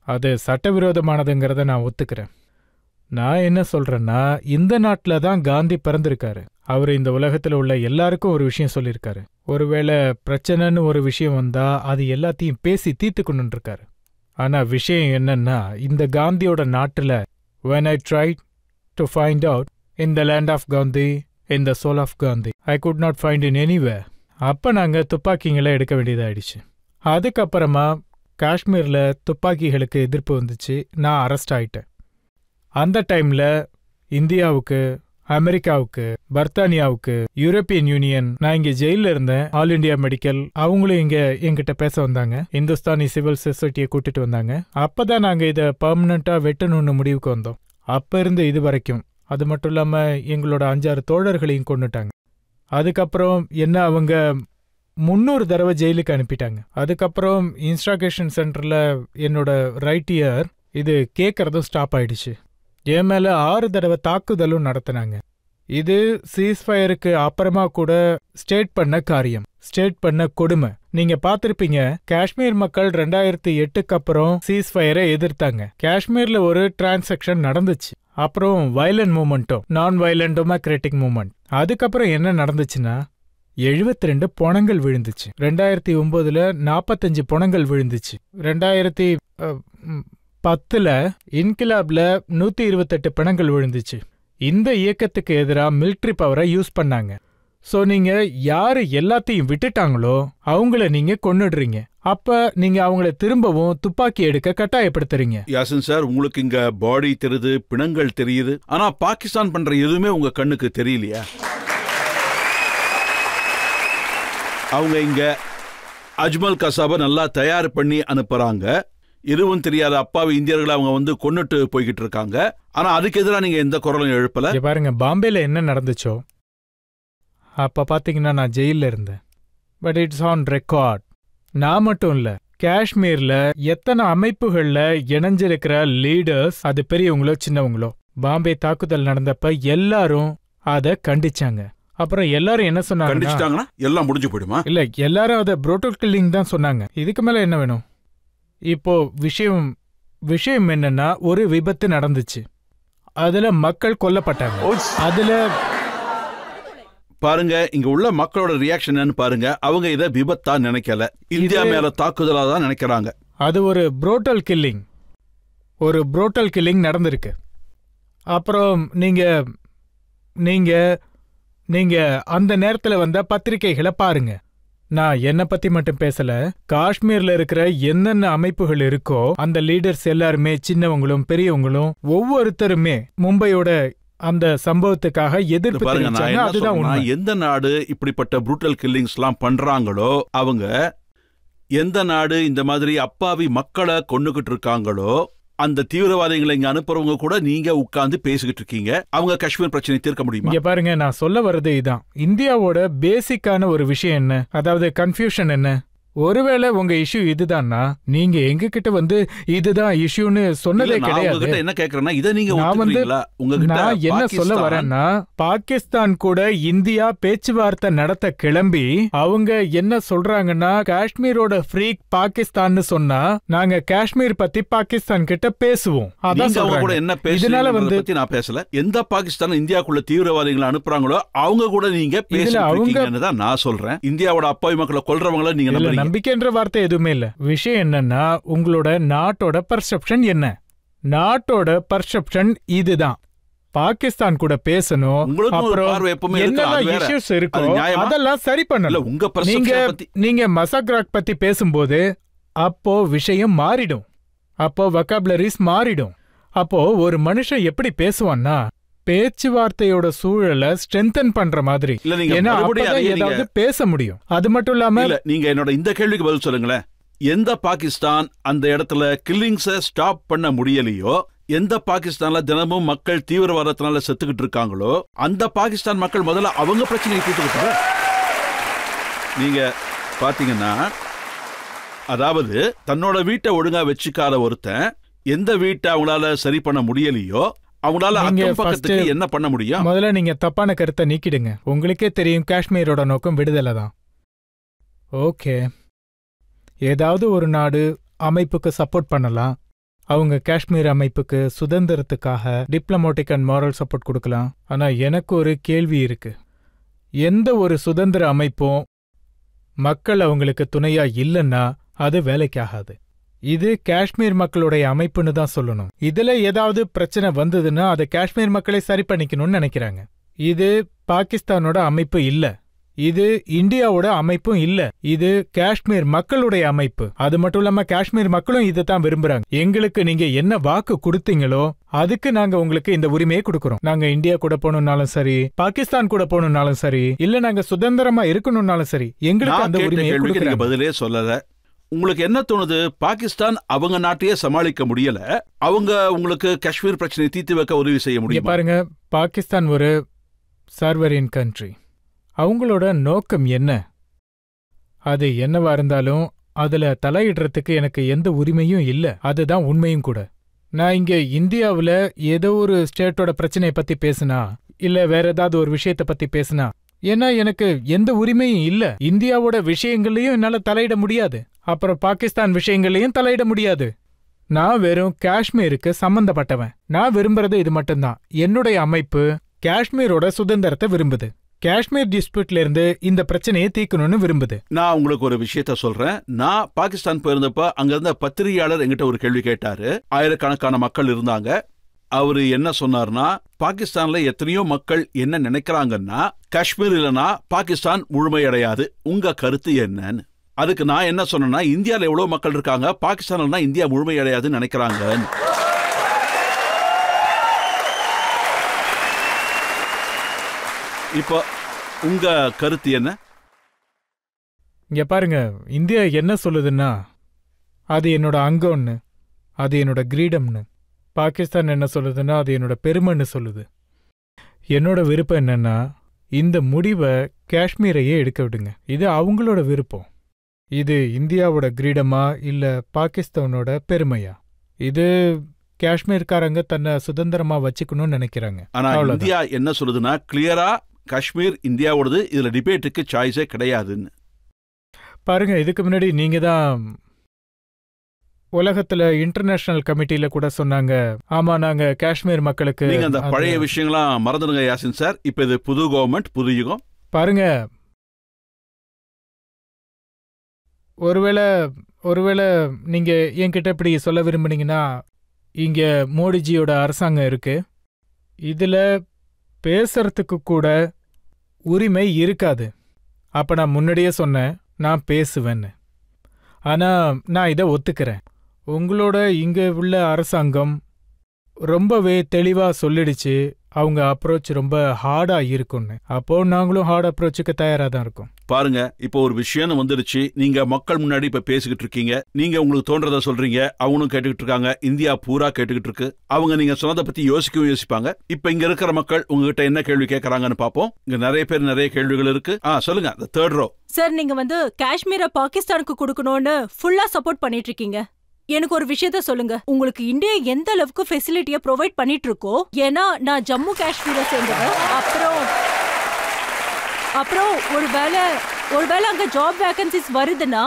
[SPEAKER 4] அது சட்டவிரோதமானதுங்கிறத நான் ஒத்துக்கிறேன். நான் என்ன சொல்றேன்னா, இந்த நாட்டில தான் காந்தி பிறந்திருக்காரு. அவர் இந்த உலகத்துல உள்ள எல்லாருக்கும் ஒரு விஷயம் சொல்லியிருக்காரு. ஒருவேளை பிரச்சனைன்னு ஒரு விஷயம் வந்தா அது எல்லாத்தையும் பேசி தீர்த்துக்கணுன்னு இருக்காரு. ஆனா விஷயம் என்னன்னா, இந்த காந்தியோட நாட்டுல when I tried to find out in the land of Gandhi, in the soul of Gandhi, I could not find in anywhere. அப்ப நாங்க துப்பாக்கிங்களை எடுக்க வேண்டியதாயிடுச்சு. அதுக்கப்புறமா காஷ்மீர்ல துப்பாக்கிகளுக்கு எதிர்ப்பு வந்துச்சு. நான் அரெஸ்ட் ஆயிட்டேன். அந்த டைம்ல இந்தியாவுக்கு, அமெரிக்காவுக்கு, பர்த்தானியாவுக்கு, யூரோப்பியன் யூனியன், நான் இங்க ஜெயில இருந்தேன். ஆல் இண்டியா மெடிக்கல் அவங்களும் இங்க என்கிட்ட பேச வந்தாங்க. இந்துஸ்தானி சிவில் சொசைட்டியை கூட்டிட்டு வந்தாங்க. அப்பதான் நாங்க இதை பெர்மனண்டா வெட்டணும்னு முடிவுக்கு வந்தோம். அப்ப இருந்து இது வரைக்கும். அது மட்டும் இல்லாம எங்களோட 5-6 தோழர்களையும் கொண்டுட்டாங்க. அதுக்கப்புறம் என்ன, அவங்க 300 தடவை ஜெயிலுக்கு அனுப்பிட்டாங்க. அதுக்கப்புறம் இன்ஸ்ட்ராகேஷன் சென்டர்ல என்னோட ரைட் இயர் இது கேட்கறதும் ஸ்டாப் ஆயிடுச்சு. என் மேல 6 தடவை தாக்குதலும் நடத்தினாங்க. இது சீஸ்ஃபயருக்கு அப்புறமா கூட ஸ்டேட் பண்ண காரியம், ஸ்டேட் பண்ண கொடுமை. நீங்க பாத்திருப்பீங்க, காஷ்மீர் மக்கள் 2008க்கு அப்புறம் சீஸ்ஃபயரை எதிர்த்தாங்க. காஷ்மீர்ல ஒரு டிரான்சாக்ஷன் நடந்துச்சு. அப்புறம் வயலண்ட் மூமெண்ட்டும், நான் வயலண்ட் டெமோக்ராட்டிக் மூமெண்ட். அதுக்கப்புறம் என்ன நடந்துச்சுன்னா, 72 பணங்கள் விழுந்துச்சு. 2009ல 45 பணங்கள் விழுந்துச்சு. 2010ல இன்கிலாப்ல 128 பணங்கள் விழுந்துச்சு. இந்த இயக்கத்துக்கு எதிராக மிலிட்ரி பவரை யூஸ் பண்ணாங்க. சோ நீங்க யாரு எல்லாத்தையும் விட்டுட்டாங்களோ அவங்கள நீங்க கொன்னுடுறீங்க. அப்ப நீங்க அவங்கள திரும்பவும் துப்பாக்கி எடுக்க கட்டாயப்படுத்துறீங்க.
[SPEAKER 2] யாசின் சார், உங்களுக்கு இங்க பாடி தெரியுது, பிணங்கள் தெரியுது. ஆனா பாகிஸ்தான் பண்ற எதுவுமே உங்க கண்ணுக்கு தெரியலையா? அவங்க இங்க அஜ்மல் கசாபை நல்லா தயார் பண்ணி அனுப்புறாங்க. எதுவும் தெரியாத அப்பாவி இந்தியர்களை அவங்க வந்து கொன்னுட்டு போய்கிட்டு இருக்காங்க. ஆனா அதுக்கு எதிராக நீங்க எந்த குரலும் எழுப்பல.
[SPEAKER 4] பாருங்க, பாம்பேல என்ன நடந்துச்சோ அப்ப பாத்தீங்கன்னா நான் ஜெயில இருந்தேன். But it's on record. நான் மட்டும் இல்ல, காஷ்மீர்ல எத்தனை அமைப்புகள்ல இணைஞ்சிருக்கிற லீடர்ஸ், அது பெரியவங்களோ சின்னவங்களோ, பாம்பே தாக்குதல் நடந்தப்ப எல்லாரும் அத கண்டிச்சாங்க. அப்புறம் எல்லாரும் என்ன சொன்னாங்க,
[SPEAKER 2] எல்லாம் முடிஞ்சு போயிடுமா?
[SPEAKER 4] இல்ல, எல்லாரும் அத புரோட்டல் கில்லிங் தான் சொன்னாங்க. இதுக்கு மேல என்ன வேணும்? இப்போ விஷயம் என்னன்னா, ஒரு விபத்து நடந்துச்சு. அதுல மக்கள் கொல்லப்பட்டாங்க. அதுல
[SPEAKER 2] பாருங்க, இங்க உள்ள மக்களோட ரியாக்ஷன் பாருங்க. அவங்க இத விபத்தா நினைக்கல, இந்தியா மேல தாக்குதலா தான் நினைக்கிறாங்க.
[SPEAKER 4] அது ஒரு புரோட்டல் கில்லிங் நடந்திருக்கு. அப்புறம் நீங்க அந்த நேரத்துல வந்த பத்திரிகைகளை பாருங்க. நான் என்ன பத்தி மட்டும் பேசல, காஷ்மீர்ல இருக்கிற என்னென்ன அமைப்புகள் இருக்கோ அந்த லீடர்ஸ் எல்லாருமே, சின்னவங்களும் பெரியவங்களும், ஒவ்வொருத்தருமே மும்பையோட அந்த சம்பவத்துக்காக எதிர்ப்பு தெரிவிச்சாங்க. அதுதான் உண்மை.
[SPEAKER 2] எந்த நாடு இப்படிப்பட்ட புரூட்டல் கில்லிங்ஸ் எல்லாம் பண்றாங்களோ, அவங்க எந்த நாடு இந்த மாதிரி அப்பாவி மக்களை கொன்னுகிட்டு இருக்காங்களோ, அந்த தீவிரவாதிகளை இங்க அனுப்புறவங்க கூட நீங்க உட்கார்ந்து பேசிக்கிட்டு இருக்கீங்க. அவங்க காஷ்மீர் பிரச்சனை தீர்க்க முடியுமா?
[SPEAKER 4] இங்க பாருங்க, நான் சொல்ல வர்றது இதான். இந்தியாவோட பேசிக்கான ஒரு விஷயம் என்ன, அதாவது கன்ஃபியூஷன் என்ன, ஒருவேளை உங்க இஷ்யூ இதுதான்னா நீங்க எங்க கிட்ட வந்து இதுதான் இஷ்யூன்னு சொன்னதே கிடையாது.
[SPEAKER 2] உங்ககிட்ட என்ன கேக்குறேன்னா இத நீங்க
[SPEAKER 4] நான் வந்து
[SPEAKER 2] ஒத்துக்கிறீங்களா? உங்ககிட்ட
[SPEAKER 4] நான் என்ன சொல்ல வரேன்னா பாகிஸ்தான் கூட இந்தியா பேச்சுவார்த்தை நடத்த கிளம்பி அவங்க என்ன சொல்றாங்கன்னா காஷ்மீரோட ஃப்ரீக் பாகிஸ்தான்னு சொன்னா நாங்க காஷ்மீர் பத்தி பாகிஸ்தான் கிட்ட பேசுவோம். அதான்
[SPEAKER 2] அவங்க கூட என்ன
[SPEAKER 4] இதனால
[SPEAKER 2] பேசுறீங்க பத்தி நான் பேசல. எந்த பாகிஸ்தான் இந்தியாக்குள்ள தீவிரவாதிகளை அனுப்புறாங்களோ அவங்க கூட நீங்க பேசுறீங்கன்னு தான் நான் சொல்றேன். இந்தியாவோட அப்பாவி மக்களை கொல்றவங்கள நீங்க நம்புறீங்க?
[SPEAKER 4] நம்பிக்கைன்ற வார்த்தை எதுவுமே இல்ல. விஷயம் என்னன்னா உங்களோட நாட்டோட பர்செப்ஷன் என்ன? நாட்டோட பர்செப்ஷன் இதுதான். பாகிஸ்தான் கூட பேசணும். அதெல்லாம் சரி பண்ணல. நீங்க மசாக்ராக் பத்தி பேசும்போது அப்போ விஷயம் மாறிடும். அப்போ வொகாபுலரிஸ் மாறிடும். அப்போ ஒரு மனுஷன் எப்படி பேசுவான்னா பேச்சுவார்த்தையோட சூழலை ஸ்ட்ரென்தன் பண்ற மாதிரி. ஏன்னா ஏதாவது பேச முடியும். அது மட்டும் இல்லாம
[SPEAKER 2] நீங்க என்னோட இந்த கேள்விக்கு பதில் சொல்லுங்களேன். எந்த பாகிஸ்தான் அந்த இடத்துல கில்லிங்ஸ ஸ்டாப் பண்ண முடியலையோ, எந்த பாகிஸ்தான்ல தினமும் மக்கள் தீவிரவாதத்தினால செத்துக்கிட்டு இருக்காங்களோ அந்த பாகிஸ்தான் மக்கள் முதல்ல அவங்க பிரச்சனையை தீர்த்துக்கிட்டாங்க. நீங்க பாத்தீங்கன்னா அதாவது தன்னோட வீட்டை ஒழுங்கா வச்சுக்காத ஒருத்தன் எந்த வீட்டை அவங்களால சரி பண்ண முடியலையோ அவங்களால அக்கம் பக்கத்துக்கு என்ன பண்ண முடியும்?
[SPEAKER 4] முதல்ல நீங்க தப்பான கருத்தை நீக்கிடுங்க. உங்களுக்கே தெரியும் காஷ்மீரோட நோக்கம் விடுதலை தான். ஓகே, ஏதாவது ஒரு நாடு அமைப்புக்கு சப்போர்ட் பண்ணலாம். அவங்க காஷ்மீர் அமைப்புக்கு சுதந்திரத்துக்காக டிப்ளமேட்டிக் அண்ட் மாரல் சப்போர்ட் கொடுக்கலாம். ஆனா எனக்கு ஒரு கேள்வி இருக்கு. எந்த ஒரு சுதந்திர அமைப்பும் மக்கள் அவங்களுக்கு துணையா இல்லைன்னா அது வேலைக்காகாது. இது காஷ்மீர் மக்களுடைய அமைப்புன்னு தான் சொல்லணும். இதுல ஏதாவது பிரச்சனை வந்ததுன்னா அதை காஷ்மீர் மக்களை சரி பண்ணிக்கணும்னு நினைக்கிறாங்க. இது பாகிஸ்தானோட அமைப்பு இல்ல, இது இந்தியாவோட அமைப்பும் இல்ல, இது காஷ்மீர் மக்களுடைய அமைப்பு. அது மட்டும் இல்லாம காஷ்மீர் மக்களும் இதைத்தான் விரும்புறாங்க. எங்களுக்கு நீங்க என்ன வாக்கு கொடுத்தீங்களோ அதுக்கு நாங்க உங்களுக்கு இந்த உரிமையை கொடுக்கறோம். நாங்க இந்தியா கூட போகணும்னாலும் சரி, பாகிஸ்தான் கூட போகணும்னாலும் சரி, இல்ல நாங்க சுதந்திரமா இருக்கணும்னாலும் சரி, எங்களுக்கு அந்த உரிமையை கொடுக்கறோம்.
[SPEAKER 2] பதிலே சொல்லல. உங்களுக்கு என்ன தோணுது? பாகிஸ்தான் அவங்க நாட்டையே சமாளிக்க முடியல, அவங்க உங்களுக்கு காஷ்மீர் பிரச்சனையை தீர்த்து வைக்க உதவி செய்ய முடியும்?
[SPEAKER 4] பாருங்க, பாகிஸ்தான் ஒரு சர்வரின் கண்ட்ரி. அவங்களோட நோக்கம் என்ன? அது என்னவா இருந்தாலும் அதுல தலையிடுறதுக்கு எனக்கு எந்த உரிமையும் இல்ல. அதுதான் உண்மையும் கூட. நான் இங்க இந்தியாவுல ஏதோ ஒரு ஸ்டேட்டோட பிரச்சனையை பத்தி பேசினா இல்ல வேற ஏதாவது ஒரு விஷயத்தை பத்தி பேசினா, ஏன்னா எனக்கு எந்த உரிமையும் இல்ல. இந்தியாவோட விஷயங்களையும் என்னால தலையிட முடியாது, அப்புறம் பாகிஸ்தான் விஷயங்களையும் தலையிட முடியாது. நான் வெறும் காஷ்மீருக்கு சம்பந்தப்பட்டவன். நான் விரும்புறது இது மட்டும்தான். என்னுடைய அமைப்பு காஷ்மீரோட சுதந்திரத்தை விரும்புது. காஷ்மீர் டிஸ்பியூட்ல இருந்து இந்த பிரச்சனையை தீர்க்கணும்னு விரும்புது.
[SPEAKER 2] நான் உங்களுக்கு ஒரு விஷயத்த சொல்றேன். நான் பாகிஸ்தான் போயிருந்தப்ப அங்க இருந்த பத்திரிகையாளர் என்கிட்ட ஒரு கேள்வி கேட்டாரு. ஆயிரக்கணக்கான மக்கள் இருந்தாங்க. அவரு என்ன சொன்னார்னா, பாகிஸ்தான்ல எத்தனையோ மக்கள் என்ன நினைக்கிறாங்கன்னா காஷ்மீர் இல்லனா பாகிஸ்தான் முழுமையடையாது. உங்க கருத்து என்னன்னு. அதுக்கு நான் என்ன சொன்னேன்னா, இந்தியால எவ்வளவு மக்கள் இருக்காங்க, பாகிஸ்தான்ல இந்தியா முழுமையடையாதுன்னு நினைக்கிறாங்க. இப்போ உங்க கருத்து என்ன?
[SPEAKER 4] இங்க பாருங்க, இந்தியா என்ன சொல்லுதுன்னா அது என்னோட அங்கம்னு, அது என்னோட கிரீடம்னு. பாகிஸ்தான் என்ன சொல்லுதுன்னா அது என்னோட பெருமைன்னு சொல்லுது. என்னோட விருப்பம் என்னன்னா இந்த முடிவை காஷ்மீரையே எடுக்க விடுங்க. இது அவங்களோட விருப்பம். இது இந்தியாவோட கிரீடமா இல்ல பாகிஸ்தானோட பெருமையா? இது காஷ்மீர்காரங்க தன்னை சுதந்திரமா வச்சுக்கணும்னு நினைக்கிறாங்க.
[SPEAKER 2] ஆனா இந்தியா என்ன சொல்லுதுன்னா கிளியரா காஷ்மீர் இந்தியாவோடது, இதுல டிபேட்டுக்கு சாய்ஸே கிடையாதுன்னு.
[SPEAKER 4] பாருங்க, இதுக்கு முன்னாடி நீங்க தான் உலகத்துல இன்டர்நேஷனல் கமிட்டில கூட சொன்னாங்க, ஆமா நாங்க காஷ்மீர் மக்களுக்கு.
[SPEAKER 2] நீங்க அந்த பழைய விஷயங்களாம் மறந்துடுங்க யாசின் சார். இப்ப இது புது கவர்மெண்ட், புது யுகம்.
[SPEAKER 4] பாருங்க, ஒருவேளை நீங்க என்கிட்ட இப்படி சொல்ல விரும்புனீங்கன்னா, இங்க மோடிஜியோட அரசாங்கம் இருக்கு, இதுல பேசுறதுக்கு கூட உரிமை இருக்காது. அப்ப நான் முன்னாடியே சொன்னேன் நான் பேசுவேன்னு. ஆனா நான் இதை ஒத்துக்கிறேன். உங்களோட இங்க உள்ள அரசாங்கம் ரொம்பவே தெளிவா சொல்லிடுச்சு, அவங்க அப்ரோச் ரொம்ப ஹார்டா இருக்கும்னு. அப்போ நாங்களும் ஹார்ட் அப்ரோச்சுக்கு தயாரா தான் இருக்கோம்.
[SPEAKER 2] பாருங்க, இப்போ ஒரு விஷயம் வந்துடுச்சு. நீங்க மக்கள் முன்னாடி இப்ப பேசிக்கிட்டு இருக்கீங்க. நீங்க உங்களுக்கு தோன்றத சொல்றீங்க, அவங்களும் கேட்டுக்கிட்டு இருக்காங்க. இந்தியா பூரா கேட்டுக்கிட்டு இருக்கு. அவங்க நீங்க சொன்னதை பத்தி யோசிப்பாங்க. இப்ப இங்க இருக்கிற மக்கள் உங்ககிட்ட என்ன கேள்வி கேட்கறாங்கன்னு பாப்போம். இங்க நிறைய பேர் நிறைய கேள்விகள் இருக்கு. சொல்லுங்க, தேர்ட் ரோ.
[SPEAKER 6] சார், நீங்க காஷ்மீரை பாகிஸ்தானுக்கு கொடுக்கணும்னு ஃபுல்லா சப்போர்ட் பண்ணிட்டு இருக்கீங்க. எனக்கு ஒரு விஷயத்த சொல்லுங்க, உங்களுக்கு இந்தியா எந்த அளவுக்கு ஃபெசிலிட்டிய ப்ரொவைட் பண்ணிட்டு இருக்கோ? ஏன்னா நான் ஜம்மு காஷ்மீரை சேர்ந்தவன். அப்புறம் ஒருவேளை அங்க ஜாப் வேகன்சிஸ் வருதுன்னா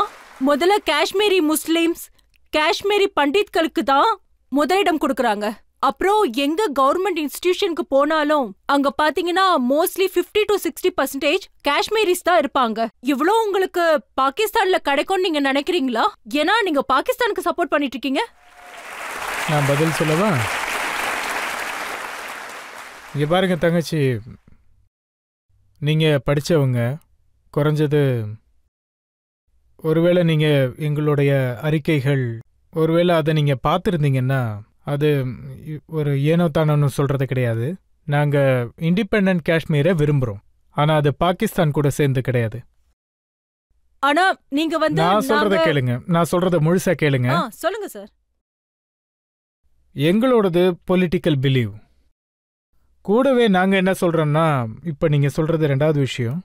[SPEAKER 6] முதல்ல காஷ்மீரி முஸ்லிம்ஸ், காஷ்மீரி பண்டிட்களுக்கு தான் முதலிடம் கொடுக்கறாங்க. அப்புறம் எங்க கவர்மெண்ட் இன்ஸ்டிடியூஷனுக்கு போனாலும் அங்க பாத்தீங்கன்னா மோஸ்ட்லி 50 to 60% காஷ்மீரிஸ் தான் இருப்பாங்க. இவ்வளோ உங்களுக்கு பாகிஸ்தான்ல கிடைக்கும்னு நீங்க நினைக்கிறீங்களா? ஏன்னா நீங்க பாகிஸ்தானுக்கு சப்போர்ட் பண்ணிட்டு இருக்கீங்க.
[SPEAKER 4] நான் பதில் சொல்லவா? இங்க பாருங்க தங்கச்சி, நீங்க படிச்சவங்க, குறைஞ்சது ஒருவேளை நீங்க எங்களுடைய அறிக்கைகள் ஒருவேளை அதை நீங்க பார்த்துருந்தீங்கன்னா, அது ஒரு ஏனோ தானோன்னு சொல்றது கிடையாது. நாங்க இண்டிபெண்டன்ட் காஷ்மீரை விரும்புறோம். ஆனா அது பாகிஸ்தான் கூட சேர்ந்து கிடையாது.
[SPEAKER 6] ஆனா நீங்க
[SPEAKER 4] நான் சொல்றத கேளுங்க, நான் சொல்றத முழுசா கேளுங்க.
[SPEAKER 6] சொல்லுங்க சார்.
[SPEAKER 4] எங்களோடது political believe. கூடவே நாங்க என்ன சொல்றோம்னா, இப்ப நீங்க சொல்றது ரெண்டாவது விஷயம்,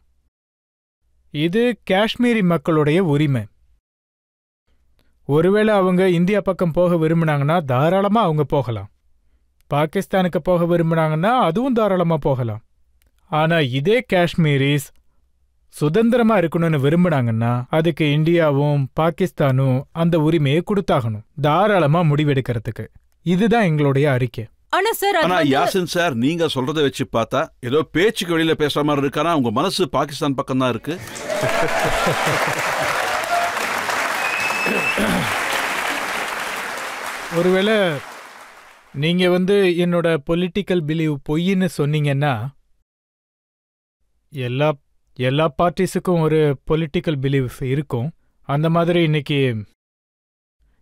[SPEAKER 4] இது காஷ்மீரி மக்களுடைய உரிமை. ஒருவேளை அவங்க இந்தியா பக்கம் போக விரும்பினாங்கன்னா தாராளமா அவங்க போகலாம். பாகிஸ்தானுக்கு போக விரும்பினாங்கன்னா அதுவும் தாராளமா போகலாம். ஆனா இதே காஷ்மீரிஸ் சுதந்திரமா இருக்கணும்னு விரும்பினாங்கன்னா அதுக்கு இந்தியாவும் பாகிஸ்தானும் அந்த உரிமையை கொடுத்தாகணும், தாராளமா முடிவெடுக்கிறதுக்கு. இதுதான் எங்களுடைய அறிக்கை.
[SPEAKER 2] ஆனா யாசின் சார், நீங்க சொல்றதை வச்சு பார்த்தா ஏதோ பேச்சுக்கு வெளியில பேசுற மாதிரி இருக்கானா, உங்க மனசு பாகிஸ்தான் பக்கம் தான் இருக்கு.
[SPEAKER 4] ஒருவேளை நீங்க என்னோட பொலிட்டிக்கல் பிலீவ் பொய்ன்னு சொன்னீங்கன்னா, எல்லா பார்ட்டிஸுக்கும் ஒரு பொலிட்டிக்கல் பிலீவ் இருக்கும். அந்த மாதிரி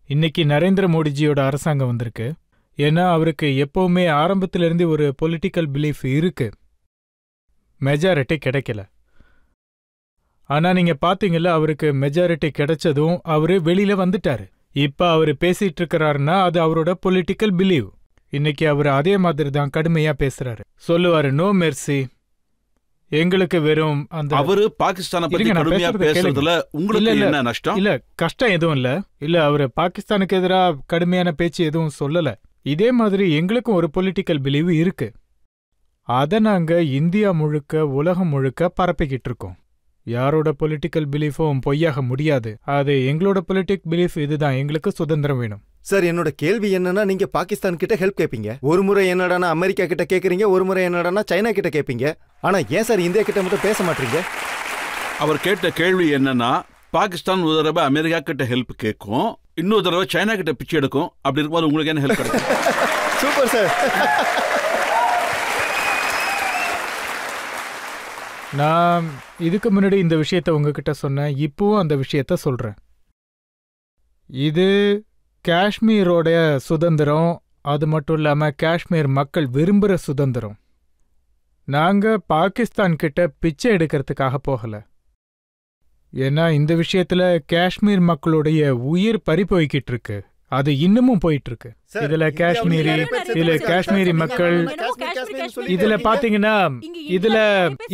[SPEAKER 4] இன்னைக்கு நரேந்திர மோடிஜியோட அரசாங்கம் வந்திருக்கு. ஏன்னா அவருக்கு எப்பவுமே ஆரம்பத்திலிருந்து ஒரு பொலிட்டிக்கல் பிலீஃப் இருக்கு, மெஜாரிட்டி கிடைக்கல. ஆனா நீங்க பாத்தீங்கல்ல, அவருக்கு மெஜாரிட்டி கிடைச்சதும் அவரு வெளியில வந்துட்டாரு. இப்ப அவரு பேசிட்டு இருக்கிறாருன்னா அது அவரோட பொலிட்டிக்கல் பிலீவ். இன்னைக்கு அவரு அதே மாதிரி தான் கடுமையா பேசுறாரு. சொல்லுவாரு, நோ மெர்சி, எங்களுக்கு வெறும் அந்த
[SPEAKER 2] அவரு பாகிஸ்தானை பத்தி கடுமையா பேசுறதுல உங்களுக்கு என்ன நஷ்டம்?
[SPEAKER 4] இல்ல, கஷ்டம் எதுவும் இல்ல. அவரு பாகிஸ்தானுக்கு எதிராக கடுமையான பேச்சு எதுவும் சொல்லல. இதே மாதிரி எங்களுக்கும் ஒரு பொலிட்டிக்கல் பிலீவ் இருக்கு. அதை நாங்க இந்தியா முழுக்க, உலகம் முழுக்க பரப்பிக்கிட்டு இருக்கோம். யாரோட பொலிட்டிக்கல் பிலீஃபும் பொய்யாக முடியாது. அது எங்களோட பொலிட்டிக் பிலீஃப் இதுதான், எங்களுக்கு சுதந்திரம் வேணும்.
[SPEAKER 3] சார், என்னோட கேள்வி என்னன்னா, நீங்க பாகிஸ்தான் கிட்ட ஹெல்ப் கேட்பீங்க, ஒரு முறை என்னடானா அமெரிக்கா கிட்ட கேட்கறீங்க, ஒரு முறை என்னடானா சைனா கிட்ட கேட்பீங்க. ஆனா ஏன் சார் இந்தியா கிட்ட மட்டும் பேச மாட்டீங்க?
[SPEAKER 2] அவர் கேட்ட கேள்வி என்னன்னா, பாகிஸ்தான் ஒரு தடவை அமெரிக்கா கிட்ட ஹெல்ப் கேட்கும், இன்னொரு தடவை சைனா கிட்ட பிச்சை எடுக்கும். அப்படி இருக்கும்போது உங்களுக்கு என்ன ஹெல்ப் கிடைக்கும்?
[SPEAKER 3] Super sir.
[SPEAKER 4] நான் இதுக்கு முன்னாடி இந்த விஷயத்த உங்ககிட்ட சொன்னேன், இப்பவும் அந்த விஷயத்த சொல்றேன். இது காஷ்மீரோட சுதந்திரம், அது மட்டும் இல்லாம காஷ்மீர் மக்கள் விரும்புற சுதந்திரம். நாங்க பாகிஸ்தான் கிட்ட பிச்சை எடுக்கிறதுக்காக போகல. ஏன்னா இந்த விஷயத்துல காஷ்மீர் மக்களுடைய உயிர் பறி-போய்கிட்டு இருக்கு, அது இன்னமும் போயிட்டு இருக்கு. இதுல காஷ்மீரி மக்கள், இதுல பாத்தீங்கன்னா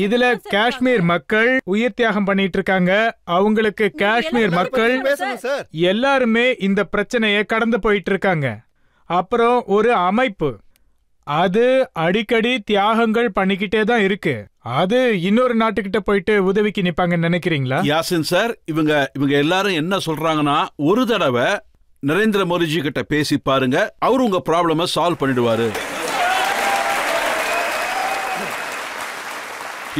[SPEAKER 4] இதுல காஷ்மீர் மக்கள் உயிர் தியாகம் பண்ணிட்டு இருக்காங்க. அவங்களுக்கு காஷ்மீர் மக்கள் எல்லாருமே இந்த பிரச்சனைய கடந்து போயிட்டு இருக்காங்க. அப்புறம் ஒரு அமைப்பு, அது அடிக்கடி தியாகங்கள் பண்ணிக்கிட்டே தான் இருக்கு. அது இன்னொரு நாட்டுக்கிட்ட போயிட்டு உதவிக்கு நிப்பாங்கன்னு நினைக்கிறீங்களா?
[SPEAKER 2] யாசின் சார், இவங்க எல்லாரும் என்ன சொல்றாங்கன்னா, ஒரு தடவை நரேந்திர மோடிஜி கிட்ட பேசி பாருங்க, அவரு உங்க ப்ராப்ளம சால்வ் பண்ணிடுவாரு.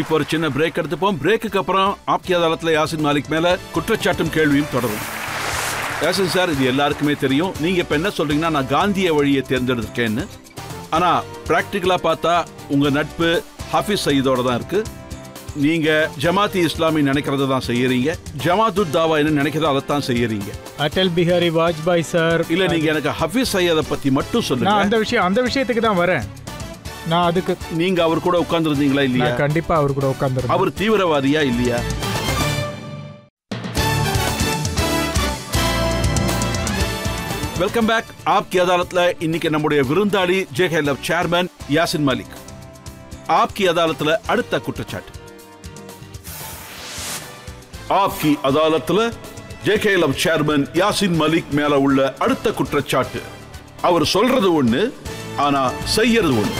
[SPEAKER 2] இப்போ ஒரு சின்ன பிரேக் எடுத்துப்போம். பிரேக்குக்கு அப்புறம் ஆப்கி அதாலத்ல யாசின் மாலிக் மேல குற்றச்சாட்டும் கேள்வியும் தொடரும். யாசின் சார், இது எல்லாருக்குமே தெரியும். நீங்க இப்ப என்ன சொல்றீங்கன்னா, நான் காந்திய வழியை தேர்ந்தெடுக்கேன்னு. ஆனா பிராக்டிகலா பார்த்தா உங்க நட்பு ஹாஃபிஸ் சயீதோட தான் இருக்கு. நீங்க ஜமாத்தி இஸ்லாமி நினைக்கிறத தான் செய்யறீங்க, ஜமாத்துத் தாவா என்ன நினைக்கிறதோ அதைத்தான் செய்யறீங்க.
[SPEAKER 4] அடல் பிஹாரி வாஜ்பாய் சார்,
[SPEAKER 2] இல்ல நீங்க எனக்கு ஹாஃபிஸ் சயீத பத்தி மட்டும் சொல்லுங்க.
[SPEAKER 4] அந்த விஷயத்துக்கு தான் வரேன். நான் அதுக்கு
[SPEAKER 2] நீங்க அவர் கூட உட்கார்ந்துருந்தீங்களா இல்லையா?
[SPEAKER 4] நான் கண்டிப்பா அவர் கூட உட்கார்ந்துருந்தேன்.
[SPEAKER 2] அவர் தீவிரவாதியா இல்லையா? Welcome back. ஆப்கி அதாலத்ல இன்னைக்கு நம்முடைய விருந்தாளி ஜேகேஎல்எஃப் சேர்மன் யாசின் மாலிக். ஆப்கி அதாலத்ல அடுத்த குற்றச்சாட்டு. ஆப்கி அதாலத்ல ஜேகேஎல்எஃப் சேர்மன் யாசின் மாலிக் மேல உள்ள அடுத்த குற்றச்சாட்டு. அவர் சொல்றது ஒண்ணு, ஆனா செய்யறது ஒண்ணு.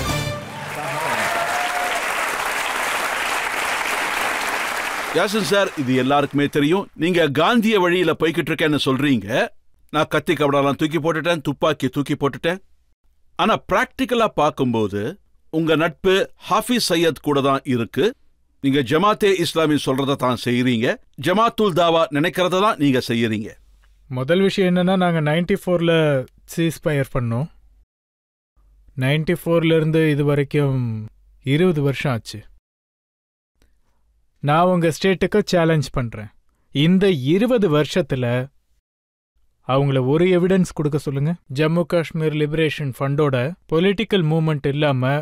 [SPEAKER 2] யாசின் சார், இது எல்லாருக்குமே தெரியும். நீங்க காந்திய வழியில போய்கிட்டு இருக்கேன்னு சொல்றீங்க. நான் கத்தி கபடாலாம் தூக்கி போட்டுட்டேன், துப்பாக்கி தூக்கி போட்டுட்டேன். ஆனா பிராக்டிக்கலா பார்க்கும்போது உங்க நட்பு ஹாஃபிஸ் சையத் கூட தான் இருக்கு. நீங்க ஜமாத்தே இஸ்லாமி சொல்றத தான் செய்யறீங்க. ஜமாத்துல் தாவா நினைக்கிறத தான் நீங்க செய்யறீங்க.
[SPEAKER 4] முதல் விஷயம் என்னன்னா, நாங்க 94ல சீஸ்ஃபயர் பண்ணோம். 94ல இருந்து இது வரைக்கும் 20 வருஷம் ஆச்சு. நான் உங்க ஸ்டேட்டுக்கு சேலஞ்ச் பண்றேன். இந்த 20 வருஷத்துல அவங்கள ஒரு எவிடன்ஸ் கொடுக்க சொல்லுங்க. ஜம்மு காஷ்மீர் லிபரேஷன் ஃபண்டோட பொலிட்டிக்கல் மூவ்மெண்ட் இல்லாம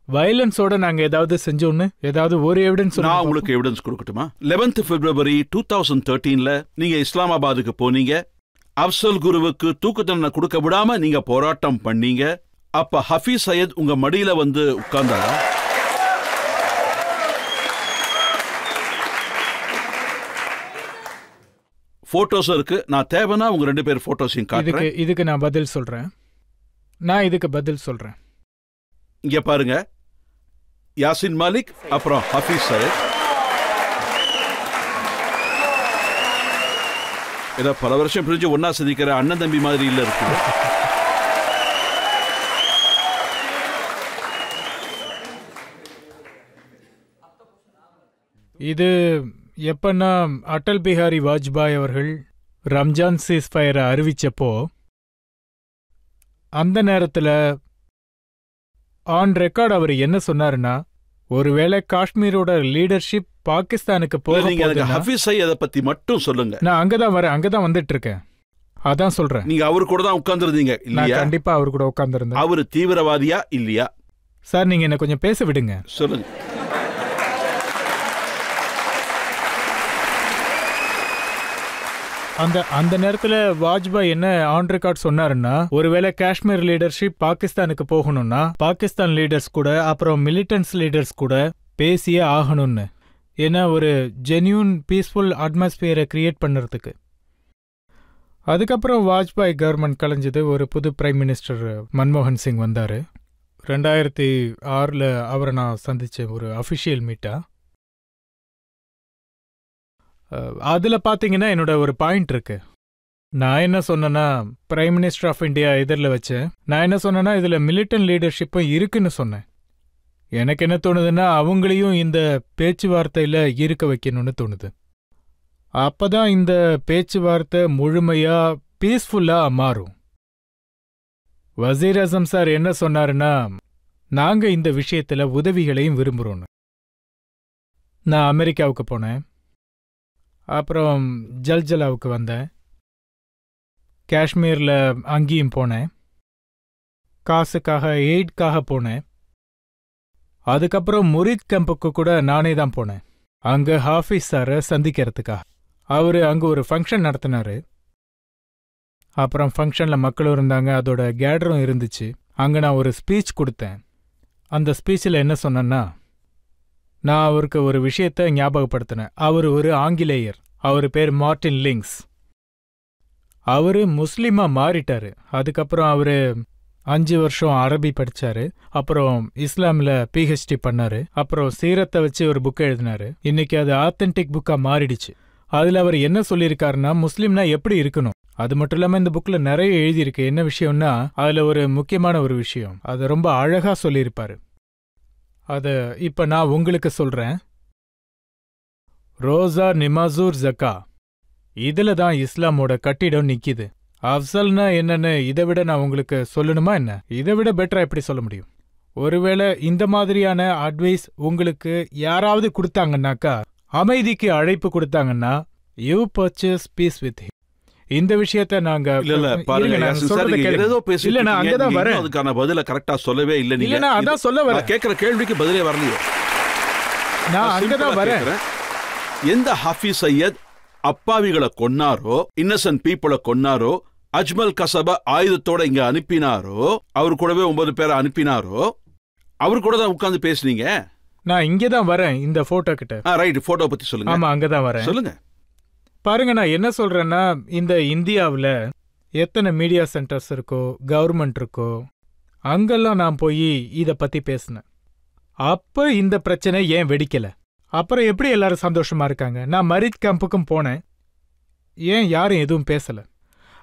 [SPEAKER 4] வயலன்ஸோட நாங்க ஏதாவது செஞ்சோன்னு ஏதாவது ஒரு எவிடன்ஸ்?
[SPEAKER 2] நான் உங்களுக்கு எவிடன்ஸ் கொடுக்கட்டுமா? 11th February 2013ல நீங்க இஸ்லாமாபாத்துக்கு போனீங்க. அப்சல் குருவுக்கு தூக்கு தண்டனை கொடுக்க விடாம நீங்க போராட்டம் பண்ணீங்க. அப்ப ஹஃபீஸ் சையத் உங்க மடியில வந்து உட்கார்ந்தாரா? போட்டோஸ் இருக்கு. நான் தேவைன்னா உங்க 2 பேர் போட்டோஸையும் காட்டுறேன்.
[SPEAKER 4] இதுக்கு நான் பதில் சொல்றேன். இதுக்கு பதில் சொல்றேன்.
[SPEAKER 2] இங்க பாருங்க, யாசின் மாலிக் அப்புறம் ஹஃபீஸ் சையத். ஏதோ பல வருஷம் பிரிஞ்சு ஒன்னா சந்திக்கிற அண்ணன் தம்பி மாதிரி இல்ல இருக்கு.
[SPEAKER 4] இது எப்பன்னா அடல் பிஹாரி வாஜ்பாய் அவர்கள் ரம்ஜான் சீஸ்ஃபயரை அறிவிச்சப்போ அந்த நேரத்தில் ஆன் ரெக்கார்ட் அவர் என்ன சொன்னாருன்னா, ஒருவேளை காஷ்மீரோட லீடர்ஷிப் பாகிஸ்தானுக்கு போக
[SPEAKER 2] ஹஃபீஸ் சையதை பத்தி மட்டும் சொல்லுங்க.
[SPEAKER 4] நான் அங்கதான் வந்துட்டு இருக்கேன். அதான் சொல்றேன்.
[SPEAKER 2] நீங்க அவரு கூட தான் உட்கார்ந்துருந்தீங்க இல்லையா?
[SPEAKER 4] கண்டிப்பா அவரு கூட உட்கார்ந்துருந்தேன்.
[SPEAKER 2] அவரு தீவிரவாதியா இல்லையா?
[SPEAKER 4] சார், நீங்க என்ன கொஞ்சம் பேச விடுங்க.
[SPEAKER 2] சொல்லுங்க.
[SPEAKER 4] அந்த நேரத்துல வாஜ்பாய் என்ன ஆன் ரெக்கார்ட் சொன்னாருன்னா, ஒருவேளை காஷ்மீர் லீடர்ஷிப் பாகிஸ்தானுக்கு போகணும்னா பாகிஸ்தான் லீடர்ஸ் கூட அப்புறம் மிலிட்டன்ஸ் லீடர்ஸ் கூட பேசியே ஆகணும்னு. ஏன்னா ஒரு ஜென்யூன் பீஸ்ஃபுல் அட்மாஸ்பியரை கிரியேட் பண்ணுறதுக்கு. அதுக்கப்புறம் வாஜ்பாய் கவர்மெண்ட் கலைஞ்சது. ஒரு புது பிரைம் மினிஸ்டர் மன்மோகன் சிங் வந்தார். 2006ல் அவரை நான் சந்தித்தேன் ஒரு அஃபிஷியல் மீட்டா. அதில் பார்த்தீங்கன்னா என்னோட ஒரு பாயிண்ட் இருக்கு. நான் என்ன சொன்னேன்னா, பிரைம் மினிஸ்டர் ஆஃப் இந்தியா எதிரில் வச்சேன். நான் என்ன சொன்னேன்னா, இதில் மிலிட்டன் லீடர்ஷிப்பும் இருக்குன்னு சொன்னேன். எனக்கு என்ன தோணுதுன்னா, அவங்களையும் இந்த பேச்சுவார்த்தையில் இருக்க வைக்கணும்னு தோணுது. அப்பதான் இந்த பேச்சுவார்த்தை முழுமையா பீஸ்ஃபுல்லா மாறும். வசீர் அசம் சார் என்ன சொன்னாருன்னா, நாங்க இந்த விஷயத்துல உதவிகளையும் விரும்புறோன்னு. நான் அமெரிக்காவுக்கு போனேன். அப்புறம் ஜல்ஜலாவுக்கு வந்தேன். காஷ்மீர்ல அங்கேயும் போனேன். காசுக்காக எய்ட்காக போனேன். அதுக்கப்புறம் முரீத் கேம்புக்கு கூட நானே தான் போனேன். அங்க ஹாஃபிஸ் சாரை சந்திக்கிறதுக்காக. அவரு அங்க ஒரு ஃபங்க்ஷன் நடத்தினாரு. அப்புறம் ஃபங்க்ஷன்ல மக்களும் இருந்தாங்க, அதோட கேடரும் இருந்துச்சு. அங்க நான் ஒரு ஸ்பீச் கொடுத்தேன். அந்த ஸ்பீச்சில் என்ன சொன்னேன்னா, நான் அவருக்கு ஒரு விஷயத்த ஞாபகப்படுத்தினேன். அவர் ஒரு ஆங்கிலேயர். அவர் பேர் மார்ட்டின் லிங்க்ஸ். அவரு முஸ்லீமா மாறிட்டாரு. அதுக்கப்புறம் அவரு 5 வருஷம் அரபி படிச்சாரு. அப்புறம் இஸ்லாமில் PhD பண்ணாரு. அப்புறம் சீரத்தை வச்சு ஒரு புக் எழுதினாரு. இன்னைக்கு அது ஆத்தென்டிக் புக்கா மாறிடுச்சு. அதுல அவர் என்ன சொல்லியிருக்காருன்னா, முஸ்லீம்னா எப்படி இருக்கணும். அது மட்டும் இல்லாம இந்த புக்ல நிறைய எழுதியிருக்கு. என்ன விஷயம்னா, அதுல ஒரு முக்கியமான ஒரு விஷயம், அதை ரொம்ப அழகா சொல்லியிருப்பாரு. அத இப்ப நான் உங்களுக்கு சொல்றேன். ரோசா, நிமாசூர், ஜக்கா, இதுல தான் இஸ்லாமோட கட்டிடம் நிக்குது. அஃசல்னா என்னன்னு இதை விட நான் உங்களுக்கு சொல்லணுமா என்ன? இதை விட பெட்டரா எப்படி சொல்ல முடியும்? ஒருவேளை இந்த மாதிரியான அட்வைஸ் உங்களுக்கு யாராவது கொடுத்தாங்கன்னாக்கா, அமைதிக்கு அழைப்பு கொடுத்தாங்கன்னா, you purchase peace with him. இந்த விஷயத்தை நாங்க
[SPEAKER 2] இல்ல பாருங்க
[SPEAKER 4] இருங்க, நான்
[SPEAKER 2] யாசின் சார்,
[SPEAKER 4] சொல்றதை
[SPEAKER 2] நீங்க
[SPEAKER 4] கேளுங்க.
[SPEAKER 2] ஏதோ பேசிட்டு
[SPEAKER 4] இல்ல, நான்
[SPEAKER 2] இருக்கீங்க.
[SPEAKER 4] அங்கதான்
[SPEAKER 2] நீங்க
[SPEAKER 4] வரேன்.
[SPEAKER 2] இன்னும் அதுக்கான பதில கரெக்டா சொல்லவே இல்ல நீங்க.
[SPEAKER 4] இல்ல, நான் அதான் சொல்ல வரேன்.
[SPEAKER 2] நான் கேக்குற கேள்விக்கு பதிலே வரலையே.
[SPEAKER 4] நான்
[SPEAKER 2] நான்
[SPEAKER 4] அங்கதான்
[SPEAKER 2] simple-ஆ
[SPEAKER 4] வரேன்.
[SPEAKER 2] கேக்குறேன். எந்த ஹாஃபிஸ் சையத் அப்பாவிகளை கொன்னாரோ, இன்னசென்ட் பீப்புளை கொன்னாரோ, அஜ்மல் கசப ஆயுதத்தோட இங்க அனுப்பினாரோ, அவரு கூடவே 9 பேரை அனுப்பினாரோ, அவரு கூட தான் உட்கார்ந்து பேசுனீங்க.
[SPEAKER 4] நான் இங்கதான் வரேன் இந்த போட்டோ கிட்ட.
[SPEAKER 2] ரைட், போட்டோ பத்தி சொல்லுங்க.
[SPEAKER 4] ஆமா, அங்கதான் வரேன்.
[SPEAKER 2] சொல்லுங்க.
[SPEAKER 4] பாருங்க, நான் என்ன சொல்றேன்னா, இந்த இந்தியாவுல எத்தனை மீடியா சென்டர்ஸ் இருக்கோ, கவர்மெண்ட் இருக்கோ, அங்கெல்லாம் நான் போய் இத பத்தி பேசினேன். அப்ப இந்த பிரச்சனை ஏன் வெடிக்கல? அப்புறம் எப்படி எல்லாரும் சந்தோஷமா இருக்காங்க? நான் மரித் கேம்புக்கும் போனேன், ஏன் யாரும் எதுவும் பேசல?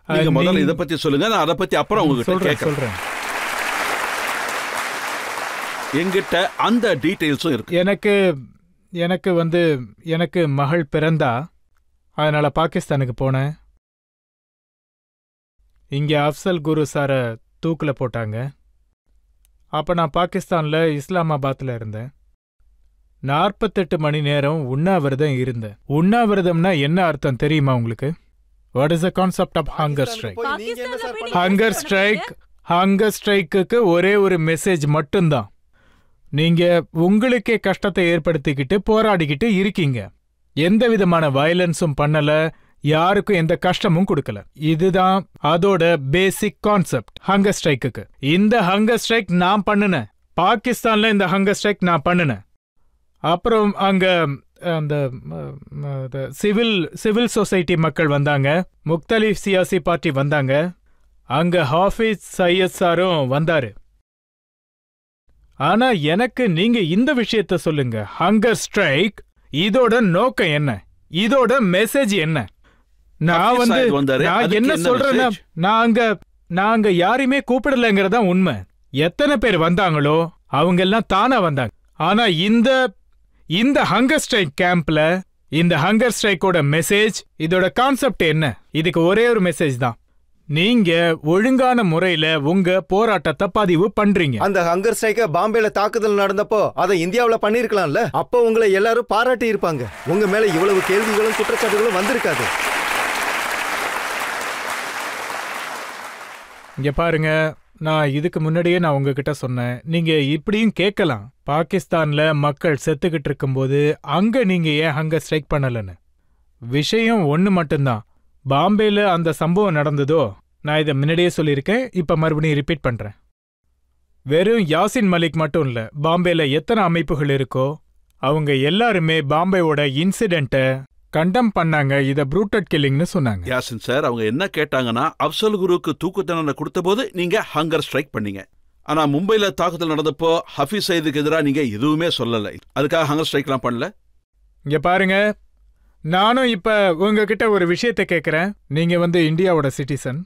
[SPEAKER 2] நீங்க முதல்ல இத பத்தி சொல்லுங்க, நான் அத பத்தி அப்புறம் உங்ககிட்ட கேக்குறேன்.
[SPEAKER 4] சொல்றேன்.
[SPEAKER 2] என்கிட்ட அந்த டீடைல்ஸும் இருக்கு.
[SPEAKER 4] எனக்கு மகள் பிறந்தா, அதனால பாகிஸ்தானுக்கு போனேன். இங்க அஃப்சல் குரு சார தூக்குல போட்டாங்க. அப்ப நான் பாகிஸ்தான்ல இஸ்லாமாபாத்ல இருந்தேன். 48 மணி நேரம் உண்ணாவிரதம் இருந்தேன். உண்ணாவிரதம்னா என்ன அர்த்தம் தெரியுமா உங்களுக்கு? What is the concept of hunger strike? Hunger strike ஒரே ஒரு மெசேஜ் மட்டும்தான். நீங்க உங்களுக்கே கஷ்டத்தை ஏற்படுத்திக்கிட்டு போராடிக்கிட்டு இருக்கீங்க. எந்த விதமான வயலன்ஸும் பண்ணல, யாருக்கும் எந்த கஷ்டமும் கொடுக்கல. இதுதான் அதோட பேசிக் கான்செப்ட் ஹங்கர் ஸ்ட்ரைக்கு. இந்த ஹங்கர் ஸ்ட்ரைக் நான் பண்ணுனேன். பாகிஸ்தான்ல இந்த ஹங்கர் ஸ்ட்ரைக் நான் பண்ணுனேன். அப்புறம் அங்க அந்த சிவில் சொசைட்டி மக்கள் வந்தாங்க, முக்தலிஃப் சியாசி பார்ட்டி வந்தாங்க, அங்க ஹாஃபிஸ் சையத் சாரும் வந்தாரு. ஆனா எனக்கு நீங்க இந்த விஷயத்த சொல்லுங்க, ஹங்கர் ஸ்ட்ரைக் இதோட நோக்கம் என்ன? இதோட மெசேஜ் என்ன? நான் என்ன சொல்றேன்னா, நான் அங்க யாரையுமே கூப்பிடலங்கிறதா உண்மை. எத்தனை பேர் வந்தாங்களோ அவங்க எல்லாம் தானா வந்தாங்க. ஆனா இந்த ஹங்கர் ஸ்ட்ரைக் கேம்ப்ல இந்த ஹங்கர் ஸ்ட்ரைக்கோட மெசேஜ், இதோட கான்செப்ட் என்ன? இதுக்கு ஒரே ஒரு மெசேஜ் தான். நீங்க ஒழுங்கான முறையில உங்க போராட்டத்தை பதிவு பண்றீங்க.
[SPEAKER 3] அந்த ஹங்கர் ஸ்ட்ரைக்க பாம்பேல தாக்குதல் நடந்தப்போ அதை இந்தியாவுல பண்ணிருக்கலாம்ல. அப்போ உங்களை எல்லாரும் பாராட்டி இருப்பாங்க. உங்க மேல இவ்வளவு கேள்விகளும் குற்றச்சாட்டுகளும் வந்திருக்காது.
[SPEAKER 4] இங்க பாருங்க, நான் இதுக்கு முன்னாடியே நான் உங்ககிட்ட சொன்னேன், நீங்க இப்படியும் கேட்கலாம், பாகிஸ்தான்ல மக்கள் செத்துக்கிட்டு இருக்கும்போது அங்க நீங்க ஏன் ஹங்கர் ஸ்ட்ரைக் பண்ணலன்னு. விஷயம் ஒண்ணு மட்டும்தான். பாம்பேல அந்த சம்பவம் நடந்ததோ, நான் இதை முன்னாடியே சொல்லியிருக்கேன், இப்ப மறுபடியும் ரிப்பீட் பண்றேன். வெறும் யாசின் மலிக் மட்டும் இல்ல, பாம்பேல எத்தனை அமைப்புகள் இருக்கோ அவங்க எல்லாருமே பாம்பேவோட இன்சிடென்ட்டை கண்டம் பண்ணாங்க. இத ப்ரூட்டட் கில்லிங்னு சொன்னாங்க.
[SPEAKER 2] யாசின் சார், அவங்க என்ன கேட்டாங்கன்னா, அப்சல் குருக்கு தூக்கு தண்டனை கொடுத்த போது நீங்க ஹங்கர் ஸ்ட்ரைக் பண்ணீங்க. ஆனா மும்பைல தாக்குதல் நடந்தப்போ ஹஃபீஸ் சயீதுக்கு எதிராக நீங்க எதுவுமே சொல்லல. அதுக்காக ஹங்கர் ஸ்ட்ரைக்லாம் பண்ணல.
[SPEAKER 4] இங்க பாருங்க, நானும் இப்ப உங்ககிட்ட ஒரு விஷயத்தை கேட்கிறேன். நீங்க இந்தியாவோட சிட்டிசன்.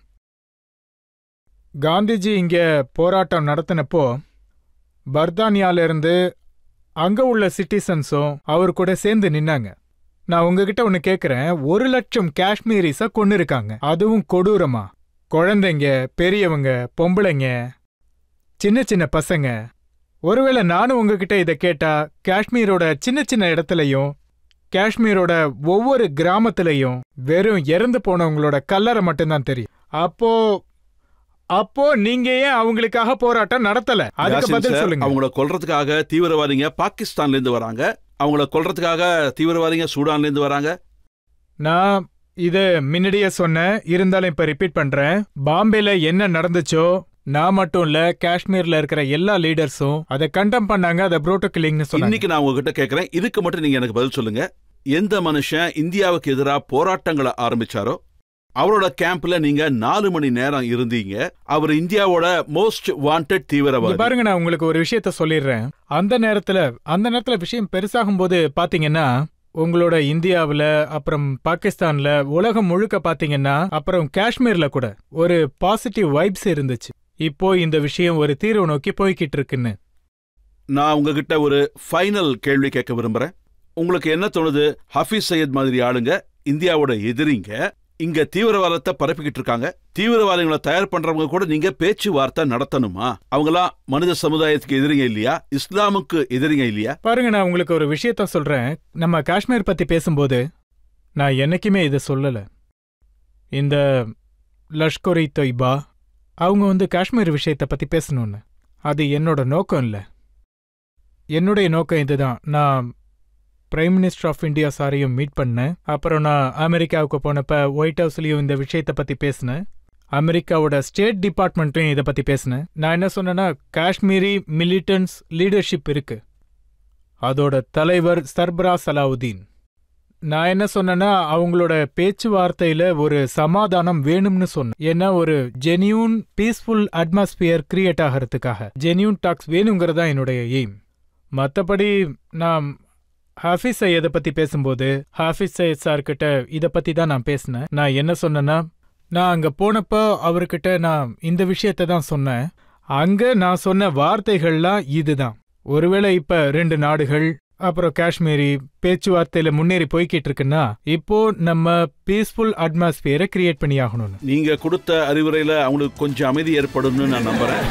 [SPEAKER 4] காந்திஜி இங்க போராட்டம் நடத்தினப்போ பர்தானியால இருந்து அங்க உள்ள சிட்டிசன்ஸும் அவர் கூட சேர்ந்து நின்னாங்க. நான் உங்ககிட்ட ஒன்னு கேட்கிறேன், 1 லட்சம் காஷ்மீரிஸ கொன்னு இருக்காங்க, அதுவும் கொடூரமா. குழந்தைங்க, பெரியவங்க, பொம்பளைங்க, சின்ன சின்ன பசங்க. ஒருவேளை நானும் உங்ககிட்ட இதை கேட்டா, காஷ்மீரோட சின்ன சின்ன இடத்துலயும் காஷ்மீரோட ஒவ்வொரு கிராமத்திலையும் வெறும் இறந்து போனவங்களோட கல்லறை மட்டும்தான் தெரியும். அப்போ நீங்க ஏன் அவங்களுக்காக போராட்டம் நடத்தல? அதுக்கு பதில் சொல்லுங்க.
[SPEAKER 2] அவங்கள கொல்றதுக்காக தீவிரவாதிங்க பாகிஸ்தான்ல இருந்து வராங்க, அவங்கள கொல்றதுக்காக தீவிரவாதிங்க சூடான்ல இருந்து வராங்க.
[SPEAKER 4] நான் இத முன்னாடியே சொன்னேன், இருந்தாலும் இப்ப ரிப்பீட் பண்றேன். பாம்பேல என்ன நடந்துச்சோ, நான் மட்டும் இல்ல, காஷ்மீர்ல இருக்கிற எல்லா லீடர்ஸும் அதை கண்டம் பண்ணாங்க. அதை ப்ரூட்டல் கில்லிங்னு சொன்னாங்க.
[SPEAKER 2] இன்னைக்கு நான் உங்ககிட்ட கேட்கிறேன், இதுக்கு மட்டும் நீங்க எனக்கு பதில் சொல்லுங்க. எந்த மனுஷன் இந்தியாவுக்கு எதிராக போராட்டங்களை ஆரம்பிச்சாரோ அவரோட கேம்ப்ல நீங்க 4 மணி நேரம் இருந்தீங்க. அவர் இந்தியாவோட மோஸ்ட் வாண்டட் தீவிரவாதி.
[SPEAKER 4] பாருங்க, நான் உங்களுக்கு ஒரு விஷயத்த சொல்லிடுறேன். அந்த நேரத்துல விஷயம் பெருசாகும் போது பாத்தீங்கன்னா, உங்களோட இந்தியாவுல, அப்புறம் பாகிஸ்தான்ல, உலகம் முழுக்க பாத்தீங்கன்னா, அப்புறம் காஷ்மீர்ல கூட ஒரு பாசிட்டிவ் வைப்ஸ் இருந்துச்சு. இப்போ இந்த விஷயம் ஒரு தீர்வு நோக்கி போய்கிட்டு இருக்குன்னு.
[SPEAKER 2] நான் உங்ககிட்ட ஒரு ஃபைனல் கேள்வி கேட்க விரும்புறேன். உங்களுக்கு என்ன தோணுது? ஹஃபீஸ் சையத் மாதிரி ஆளுங்க இந்தியாவோட எதிரிங்க இங்க தீவிரவாதத்தை பரப்பிக்கிட்டு இருக்காங்க. தீவிரவாதிகளை தயார் பண்றவங்க கூட நீங்க பேச்சுவார்த்தை நடத்தணுமா? அவங்களாம் மனித சமுதாயத்துக்கு எதிரிங்க இல்லையா? இஸ்லாமுக்கு எதிரிங்க இல்லையா?
[SPEAKER 4] பாருங்க, நான் உங்களுக்கு ஒரு விஷயத்த சொல்றேன். நம்ம காஷ்மீர் பத்தி பேசும்போது நான் என்னைக்குமே இதை சொல்லல. இந்த லஷ்கர் இ தொய்பா அவங்க வந்து காஷ்மீர் விஷயத்தை பற்றி பேசணும்னு. அது என்னோட நோக்கம் இல்லை. என்னுடைய நோக்கம் இதுதான். நான் பிரைம் மினிஸ்டர் ஆஃப் இந்தியா சாரையும் மீட் பண்ணேன். அப்புறம் நான் அமெரிக்காவுக்கு போனப்ப ஒயிட் ஹவுஸ்லேயும் இந்த விஷயத்தை பற்றி பேசினேன். அமெரிக்காவோட ஸ்டேட் டிபார்ட்மெண்ட்லையும் இதை பற்றி பேசினேன். நான் என்ன சொன்னேன்னா, காஷ்மீரி மிலிட்டன்ஸ் லீடர்ஷிப் இருக்கு, அதோட தலைவர் சர்பராஸ் அலாவுதீன். நான் என்ன சொன்னேன்னா, அவங்களோட பேச்சுவார்த்தையில ஒரு சமாதானம் வேணும்னு சொன்னேன். ஏன்னா ஒரு ஜென்யூன் பீஸ்ஃபுல் அட்மாஸ்பியர் கிரியேட் ஆகிறதுக்காக ஜென்யூன் டாக்ஸ் வேணுங்கிறதா என்னுடைய எய்ம். மற்றபடி நான் ஹாஃபிஸ் சையதை பற்றி பேசும்போது ஹாஃபிஸ் சையத் சார்கிட்ட இதை பற்றி தான் நான் பேசினேன். நான் என்ன சொன்னேன்னா, நான் அங்கே போனப்போ அவர்கிட்ட நான் இந்த விஷயத்தை தான் சொன்னேன். அங்கே நான் சொன்ன வார்த்தைகள்லாம் இதுதான். ஒருவேளை இப்போ 2 நாடுகள் அப்புறம் காஷ்மீரி பேச்சுவார்த்தையில முன்னேறி போய்கிட்டு இருக்குன்னா, இப்போ நம்ம பீஸ்ஃபுல் அட்மாஸ்பியரை கிரியேட் பண்ணி ஆகணும்னு.
[SPEAKER 2] நீங்க கொடுத்த அறிவுரையில அவங்களுக்கு கொஞ்சம் அமைதி ஏற்படும்னு நான் நம்புறேன்.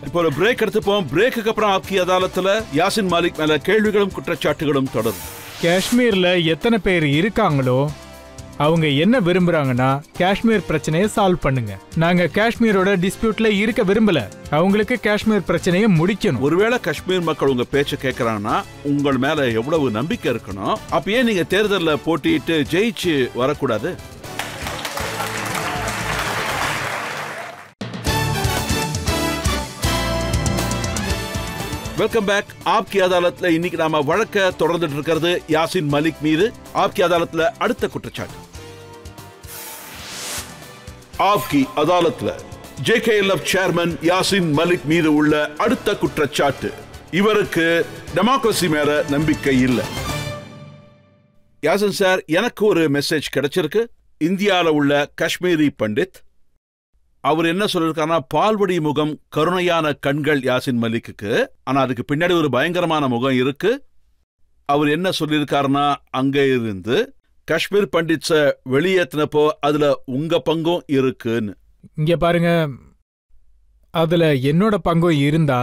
[SPEAKER 2] இப்போ ஒரு பிரேக் எடுத்துப்போம். பிரேக்குக்கு அப்புறம் ஆப்கி அதாலத்துல யாசின் மாலிக் மேல கேள்விகளும் குற்றச்சாட்டுகளும் தொடரும்.
[SPEAKER 4] காஷ்மீர்ல எத்தனை பேர் இருக்காங்களோ அவங்க என்ன விரும்புறாங்கன்னா, காஷ்மீர் பிரச்சனையை சால்வ் பண்ணுங்க. நாங்க காஷ்மீரோட டிஸ்பியூட்ல இருக்க விரும்பல, அவங்களுக்கு காஷ்மீர் பிரச்சனையை முடிக்கணும்.
[SPEAKER 2] ஒருவேளை காஷ்மீர் மக்கள் உங்க பேச்ச கேட்கறாங்கன்னா உங்கள் மேல எவ்வளவு நம்பிக்கை இருக்கணும். அப்ப ஏன் நீங்க தேர்தலில் போட்டிட்டு ஜெயிச்சு வரக்கூடாது? Welcome back. ஆப்கி அதாலத்ல இன்னைக்கு நாம வழக்க தொடர்ந்துட்டு இருக்கிறது யாசின் மலிக் மீது. ஆப்கி அதாலத்ல அடுத்த குற்றச்சாட்டு. ஆப்கி அதாலத்ல ஜேகேஎல்எஃப் சேர்மன் யாசின் மலிக் மீது உள்ள அடுத்த குற்றச்சாட்டு, இவருக்கு டெமோக்ரஸி மேல நம்பிக்கை இல்லை. யாசின் சார், எனக்கு ஒரு மெசேஜ் கிடைச்சிருக்கு. இந்தியாவில் உள்ள காஷ்மீரி பண்டித் அவர் என்ன சொல்லிருக்காருன்னா, பால்வடி முகம், கருணையான கண்கள் யாசின் மலிக்கு. ஆனா அதுக்கு பின்னாடி ஒரு பயங்கரமான முகம் இருக்கு. அவர் என்ன சொல்லியிருக்காருன்னா, அங்க இருந்து காஷ்மீர் பண்டிட்ஸ வெளியேற்றினப்போ அதுல உங்க பங்கும் இருக்குன்னு.
[SPEAKER 4] இங்க பாருங்க, அதுல என்னோட பங்கும் இருந்தா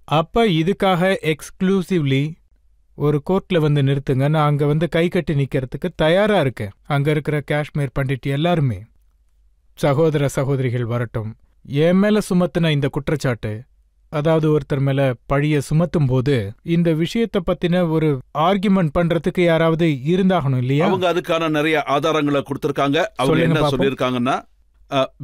[SPEAKER 4] அப்ப இதுக்காக எக்ஸ்க்ளூசிவ்லி ஒரு கோர்ட்ல வந்து நிறுத்துங்க. நான் அங்க வந்து கை கட்டி நிக்கிறதுக்கு தயாரா இருக்கேன். அங்க இருக்கிற காஷ்மீர் பண்டிட் எல்லாருமே சகோதர சகோதரிகள் வரட்டும். என் மேல சுமத்தின இந்த குற்றச்சாட்டு, அதாவது ஒருத்தர் மேல பழிய சுமத்தும் போது இந்த விஷயத்தை பத்தின ஒரு ஆர்குமெண்ட் பண்றதுக்கு யாராவது இருந்தாகணும் இல்லையா?
[SPEAKER 2] அவங்க அதுக்கான நிறைய ஆதாரங்களை கொடுத்திருக்காங்க. அவங்க என்ன சொல்லியிருக்காங்கன்னா,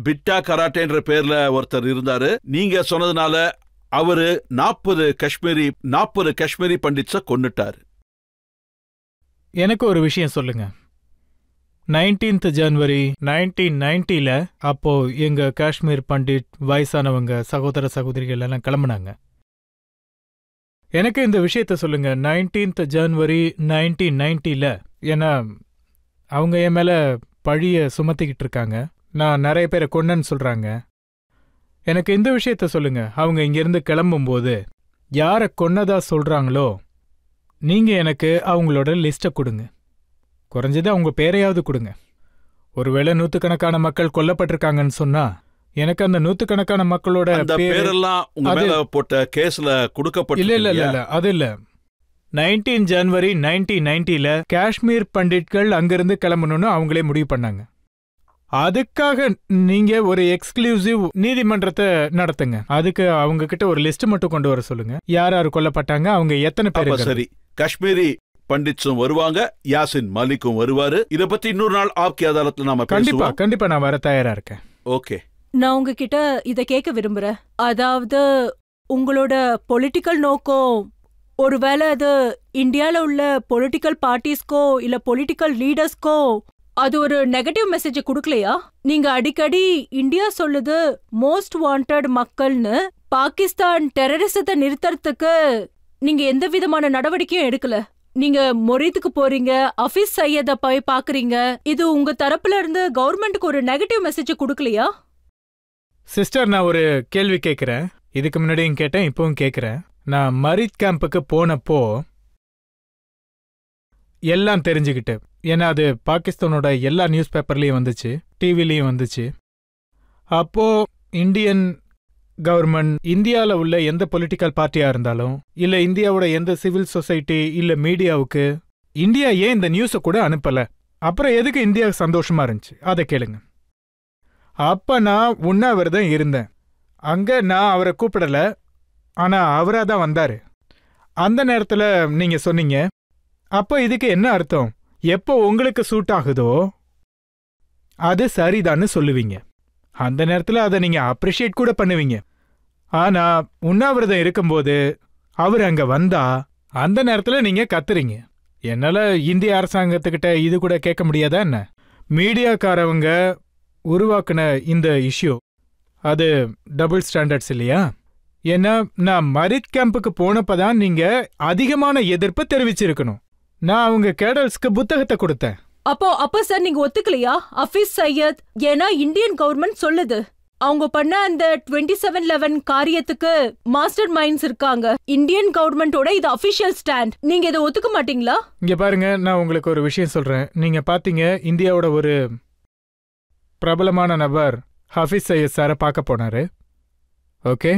[SPEAKER 2] பிட்டா கராட்டேன்ற பேர்ல ஒருத்தர் இருந்தாரு. நீங்க சொன்னதுனால அவரு 40 காஷ்மீரி பண்டிட்ஸ கொன்னுட்டாரு.
[SPEAKER 4] எனக்கு ஒரு விஷயம் சொல்லுங்க. 19th ஜனவரி 1990ல அப்போ எங்க காஷ்மீர் பண்டிட் வயசானவங்க சகோதர சகோதரிகள் எல்லாம் கிளம்புனாங்க. எனக்கு இந்த விஷயத்த சொல்லுங்க. 19th ஜனவரி 1990ல, ஏன்னா அவங்க என் மேல பழிய சுமத்திக்கிட்டு இருக்காங்க. நான் நிறைய பேரை கொன்னேன்னு சொல்றாங்க. எனக்கு இந்த விஷயத்த சொல்லுங்க. அவங்க இங்கிருந்து கிளம்பும்போது யாரை கொன்னதா சொல்றாங்களோ நீங்க எனக்கு அவங்களோட லிஸ்ட்டை கொடுங்க. குறைஞ்சது அவங்க பேரையாவது கொடுங்க. ஒருவேளை 100கணக்கான மக்கள் கொல்லப்பட்டிருக்காங்கன்னு சொன்னா எனக்கு அந்த 100கணக்கான மக்களோட
[SPEAKER 2] பேரெல்லாம் உங்க மேல போட்ட கேஸ்ல கொடுக்கப்பட்ட.
[SPEAKER 4] இல்ல அது இல்ல. 19 ஜனவரி 1990ல காஷ்மீர் பண்டிட்கள் அங்கிருந்து கிளம்பணும்னு அவங்களே முடிவு பண்ணாங்க. அதுக்காக நீங்க ஒரு எக்ஸ்க்ளூசிவ் நீதிமன்றத்தை நடத்துங்க. அதுக்கு அவங்க கிட்ட ஒரு லிஸ்ட் மட்டும் கொண்டு வர சொல்லுங்க. யார் யார் கொல்லப்பட்டாங்க, அவங்க எத்தனை பேர்.
[SPEAKER 2] சரி, காஷ்மீரி பண்டிட்ஸும் வருவாங்க, யாசின் மலிக்கும் வருவாரு. இத பத்தி இன்னொரு நாள் ஆப்கி அதாலத்ல நாம பேசுவோம்.
[SPEAKER 4] கண்டிப்பா நான் வர தயாரா இருக்கேன்.
[SPEAKER 2] ஓகே.
[SPEAKER 6] நான் உங்ககிட்ட இத கேட்க விரும்புறேன். அதாவது உங்களோட பொலிட்டிக்கல் நோக்கம் ஒருவேளை அது இந்தியால உள்ள பொலிட்டிக்கல் பார்ட்டிஸ்க்கோ இல்ல பொலிட்டிக்கல் லீடர்ஸ்க்கோ அது ஒரு நெகட்டிவ் மெசேஜ் கொடுக்கலையா? நீங்க அடிக்கடி இந்தியா சொல்லுது மோஸ்ட் வாண்டட் மக்கள்னு. பாகிஸ்தான் டெரரிசத்தை நிறுத்தறதுக்கு நீங்க எந்த விதமான நடவடிக்கையும் எடுக்கல. நீங்க மொரீத்துக்கு போறீங்க, ஹஃபீஸ் சையத போய் பாக்குறீங்க. இது உங்க தரப்புல இருந்து கவர்மெண்ட்டுக்கு ஒரு நெகட்டிவ் மெசேஜ் கொடுக்கலையா?
[SPEAKER 4] சிஸ்டர், நான் ஒரு கேள்வி கேட்கிறேன். இதுக்கு முன்னாடியும் கேட்டேன், இப்பவும் கேட்கிறேன். நான் மரீத் கேம்புக்கு போனப்போ எல்லாம் தெரிஞ்சுக்கிட்டு, ஏன்னா அது பாகிஸ்தானோட எல்லா நியூஸ் பேப்பர்லயும் வந்துச்சு, டிவிலையும் வந்துச்சு. அப்போ இந்தியன் கவர்மெண்ட் இந்தியாவில் உள்ள எந்த பொலிட்டிக்கல் பார்ட்டியா இருந்தாலும் இல்ல இந்தியாவோட எந்த சிவில் சொசைட்டி இல்ல மீடியாவுக்கு இந்தியா ஏன் இந்த நியூஸை கூட அனுப்பல அப்புறம் எதுக்கு இந்தியா சந்தோஷமா இருந்துச்சு அதை கேளுங்க. அப்ப நான் உண்ணாவிரதம் இருந்தேன். அங்க நான் அவரை கூப்பிடல, ஆனா அவரா தான் வந்தாரு. அந்த நேரத்துல நீங்க சொன்னீங்க, அப்போ இதுக்கு என்ன அர்த்தம்? எப்போ உங்களுக்கு சூட் ஆகுதோ அது சரிதான்னு சொல்லுவீங்க. அந்த நேரத்துல அதை நீங்க அப்ரிஷியேட் கூட பண்ணுவீங்க. ஆனா உண்ணாவிரதம் இருக்கும்போது அவர் அங்க வந்தா அந்த நேரத்துல நீங்க கத்துறீங்க. என்னால இந்திய அரசாங்கத்துக்கிட்ட இது கூட கேட்க முடியாதா என்ன? மீடியாக்காரவங்க உருவாக்குன இந்த இஷ்யூ அது டபுள் ஸ்டாண்டர்ட்ஸ் இல்லையா? ஏன்னா நான் மரித் கேம்புக்கு போனப்பதான் நீங்க அதிகமான எதிர்ப்பு தெரிவிச்சிருக்கணும். நான் அவங்க கேடல்ஸ்க்கு புத்தகத்தை கொடுத்தேன்.
[SPEAKER 6] அப்போ சார் நீங்க ஒத்துக்கலையா ஹஃபீஸ் சையத்? ஏன்னா இந்தியன் கவர்மெண்ட் சொல்லுது அவங்க பண்ண அந்த 2711 காரியத்துக்கு மாஸ்டர் மைண்ட்ஸ் இருக்காங்க. இந்தியன் கவர்மெண்டோட இது அபிஷியல் ஸ்டாண்ட். நீங்க இதை ஒத்துக்க மாட்டீங்களா?
[SPEAKER 4] இங்க பாருங்க, நான் உங்களுக்கு ஒரு விஷயம் சொல்றேன். நீங்க பாத்தீங்க, இந்தியாவோட ஒரு பிரபலமான நபர் ஹஃபீஸ் சையத் சாரை பார்க்க போனாரு. ஓகே,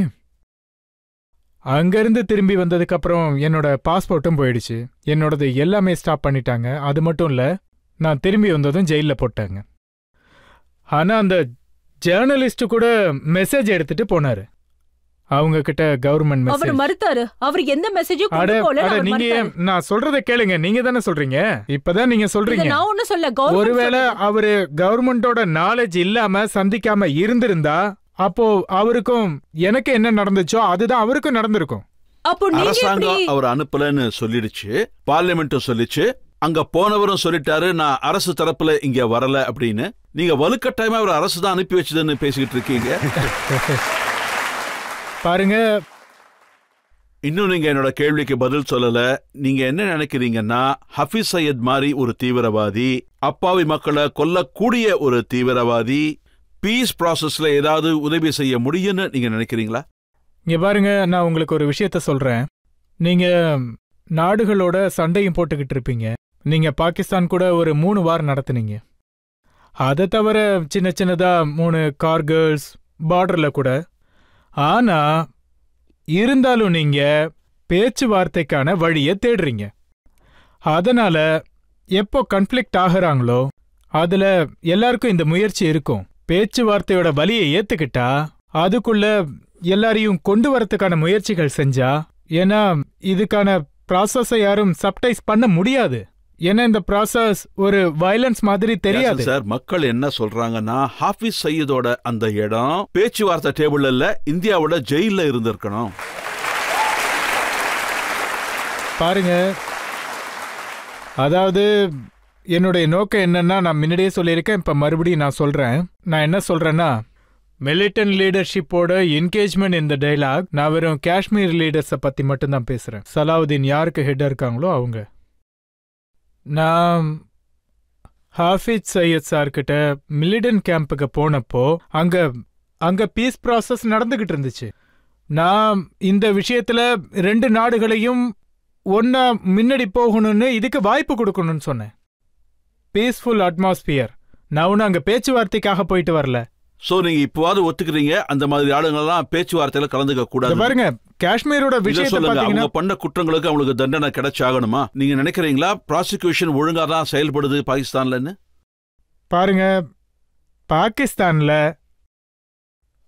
[SPEAKER 4] அங்கிருந்து திரும்பி வந்ததுக்கு அப்புறம் என்னோட பாஸ்போர்ட்டும் போயிடுச்சு. என்னோடது எல்லாமே ஸ்டாப் பண்ணிட்டாங்க. அது மட்டும் இல்ல, நான் திரும்பி வந்ததும் ஜெயில போட்டாங்க. ஆனா அந்த ஜேர்னலிஸ்ட் கூட மெசேஜ் எடுத்துட்டு போனாரு. அவங்க கிட்ட கவர்மெண்ட் மெசேஜ்.
[SPEAKER 6] அவர் மறுத்தாரு. அவர் எந்த மெசேஜும் கொண்டு போல.
[SPEAKER 4] நீங்க நான் சொல்றத கேளுங்க. நீங்க தானே சொல்றீங்க. இப்பதான் நீங்க சொல்றீங்க.
[SPEAKER 6] நான் ஒண்ணு சொல்ல.
[SPEAKER 4] ஒருவேளை அவரு கவர்மெண்டோட நாலேஜ் இல்லாம சந்திக்காம இருந்திருந்தா அப்போ அவருக்கும் எனக்கு என்ன நடந்துச்சோ அதுதான் அவருக்கும் நடந்திருக்கும்.
[SPEAKER 6] அப்போ
[SPEAKER 2] அரசாங்கம் அவர் அனுப்பலன்னு சொல்லிடுச்சு, பார்லிமெண்ட்டும் சொல்லிச்சு, அங்க போனவரும் சொல்லிட்டாரு நான் அரசு தரப்புல இங்க வரல அப்படின்னு. நீங்க வலுக்கட்டாயமா அவர் அரசு தான் அனுப்பி வச்சதுன்னு பேசிக்கிட்டு இருக்கீங்க.
[SPEAKER 4] பாருங்க,
[SPEAKER 2] இன்னும் நீங்க என்னோட கேள்விக்கு பதில் சொல்லல. நீங்க என்ன நினைக்கிறீங்கன்னா ஹஃபீஸ் சையத் மாதிரி ஒரு தீவிரவாதி, அப்பாவி மக்களை கொல்லக்கூடிய ஒரு தீவிரவாதி பீஸ் ப்ராசஸ்ல ஏதாவது உதவி செய்ய முடியும்னு நீங்க நினைக்கிறீங்களா?
[SPEAKER 4] இங்க பாருங்க, நான் உங்களுக்கு ஒரு விஷயத்த சொல்றேன். நீங்க நாடுகளோட சண்டையும் போட்டுக்கிட்டு இருப்பீங்க. நீங்க பாகிஸ்தான் கூட ஒரு 3 வார் நடத்துனீங்க. அதை தவிர சின்ன சின்னதா 3 கார்கில்ஸ் பார்டர்ல கூட. ஆனா இருந்தாலும் நீங்க பேச்சுவார்த்தைக்கான வழியை தேடுறீங்க. அதனால எப்போ கன்ஃப்ளிக்ட் ஆகுறாங்களோ அதுல எல்லாருக்கும் இந்த முயற்சி இருக்கும். பேச்சுவார்த்தையோட வலியை ஏத்துக்கிட்டா அதுக்குள்ள எல்லாரையும் கொண்டு வரத்துக்கான முயற்சிகள் செஞ்சா, ஏன்னா இதுக்கான ப்ராசஸை யாரும் சப்டைஸ் பண்ண முடியாது. ஏன்னா இந்த ப்ராசஸ் ஒரு வயலன்ஸ் மாதிரி தெரியாது.
[SPEAKER 2] சார், மக்கள் என்ன சொல்றாங்கன்னா ஹாஃபிஸ் சையதோட அந்த இடம் பேச்சுவார்த்தை டேபிள் இல்ல, இந்தியாவோட ஜெயில இருந்திருக்கணும்.
[SPEAKER 4] பாருங்க, அதாவது என்னுடைய நோக்கம் என்னன்னா, நான் முன்னாடியே சொல்லியிருக்கேன், இப்ப மறுபடியும் நான் சொல்றேன். நான் என்ன சொல்றேன்னா, மிலிட்டன்ட் லீடர்ஷிப்போட என்கேஜ்மெண்ட் இந்த டைலாக் நான் வெறும் காஷ்மீர் லீடர்ஸை பத்தி மட்டும்தான் பேசுறேன். சலாவுதீன் யாருக்கு ஹெட்டா இருக்காங்களோ அவங்க. நான் ஹாஃபிஸ் சையத் சார்கிட்ட மிலிட்டன்ட் கேம்புக்கு போனப்போ அங்க பீஸ் ப்ராசஸ் நடந்துகிட்டு இருந்துச்சு. நான் இந்த விஷயத்துல 2 நாடுகளையும் ஒன்னா முன்னாடி போகணும்னு, இதுக்கு வாய்ப்பு கொடுக்கணும்னு சொன்னேன். Peaceful atmosphere. நான் ஒன்னும் அங்க பேச்சுவார்த்தைக்காக போயிட்டு வரல.
[SPEAKER 2] சோ நீங்க இப்போவாது ஒத்துக்கிறீங்க அந்த மாதிரி ஆளுங்கெல்லாம் பேச்சுவார்த்தையில கலந்துக்க கூடாது.
[SPEAKER 4] பாருங்க, காஷ்மீரோட விஷயத்தை
[SPEAKER 2] அவங்க பண்ண குற்றங்களுக்கு அவங்களுக்கு தண்டனை கிடைச்சாகணுமா? நீங்க நினைக்கிறீங்களா ப்ராசிக்யூஷன் ஒழுங்கா தான் செயல்படுது பாகிஸ்தான்லன்னு?
[SPEAKER 4] பாருங்க, பாகிஸ்தான்ல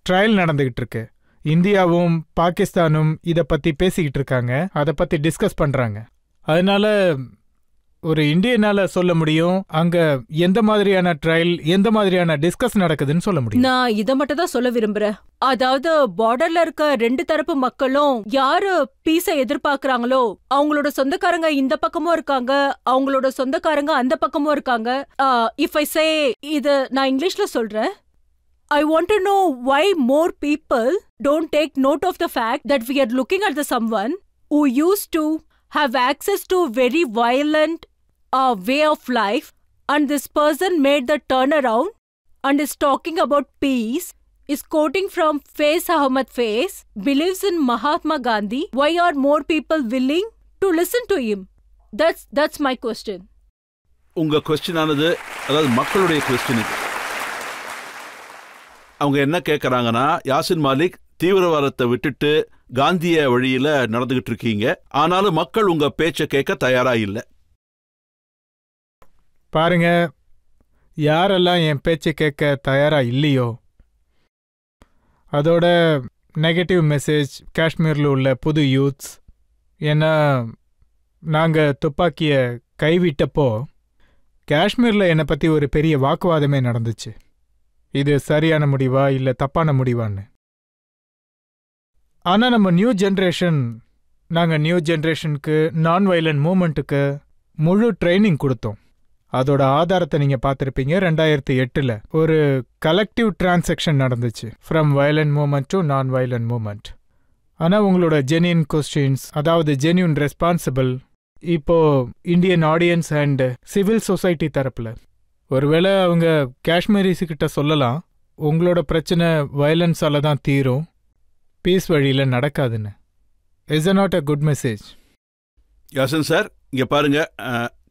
[SPEAKER 4] ட்ரையல் நடந்துகிட்டு இருக்கு. இந்தியாவும் பாகிஸ்தானும் இத பத்தி பேசிக்கிட்டு இருக்காங்க, அதை பத்தி டிஸ்கஸ் பண்றாங்க. அதனால ஒரு இந்தியனால சொல்ல முடியும் அங்க எந்த மாதிரியான ட்ரையல், எந்த மாதிரியான டிஸ்கஸ் நடக்குதுன்னு சொல்ல முடியும்.
[SPEAKER 6] நான் இத மட்டும் தான் சொல்ல விரும்புறேன். அதாவது பார்டர்ல இருக்க 2 தரப்பு மக்களும் யாரு பீஸை எதிர்பார்க்கறாங்களோ அவங்களோட சொந்தக்காரங்க இந்த பக்கமும் இருக்காங்க, அவங்களோட சொந்தக்காரங்க அந்த பக்கமும் இருக்காங்க. இஃப் ஐ சே, இது நான் இங்கிலீஷ்ல சொல்றேன். I want to know why more people don't take note of the fact that we are looking at the someone who used to have access to very violent way of life, and this person made the turnaround and is talking about peace, is quoting from Faiz Ahmad Faiz, believes in Mahatma Gandhi. Why are more people willing to listen to him? That's my question.
[SPEAKER 2] உங்க question ஆனது, அதாவது மக்களுடைய question. அவங்க என்ன கேட்கறாங்கன்னா, யாசின் மாலிக் தீவிரவாதத்தை விட்டுட்டு காந்திய வழியில நடந்துகிட்டு இருக்கீங்க, ஆனாலும் மக்கள் உங்க பேச்ச கேட்க தயாரா இல்ல.
[SPEAKER 4] பாருங்க, யாரெல்லாம் என் பேச்சை கேட்க தயாரா இல்லையோ அதோட நெகட்டிவ் மெசேஜ் காஷ்மீரில் உள்ள புது யூத்ஸ். ஏன்னா நாங்கள் துப்பாக்கியை கைவிட்டப்போ காஷ்மீரில் என்னை பற்றி ஒரு பெரிய வாக்குவாதமே நடந்துச்சு. இது சரியான முடிவா இல்லை தப்பான முடிவான்னு. ஆனால் நம்ம நாங்கள் நியூ ஜென்ரேஷனுக்கு நான் வயலண்ட் மூமெண்ட்டுக்கு முழு ட்ரைனிங் கொடுத்தோம். அதோட ஆதாரத்தை நீங்கள் பார்த்துருப்பீங்க. 2008 ஒரு கலெக்டிவ் டிரான்சாக்ஷன் நடந்துச்சு, ஃப்ரம் வயலண்ட் மூமெண்ட் டு நான் வயலண்ட் மூமெண்ட். ஆனால் உங்களோட ஜென்யூன் கொஸ்டின்ஸ், அதாவது ஜென்யூன் ரெஸ்பான்சிபிள், இப்போ Indian audience and civil society தரப்பில் ஒருவேளை அவங்க காஷ்மீரிஸுக்கிட்ட சொல்லலாம் உங்களோட பிரச்சனை வயலன்ஸால தான் தீரும், பீஸ் வழியில் நடக்காதுன்னு. Is not a good message?
[SPEAKER 2] Yasin sir, இங்கே பாருங்க,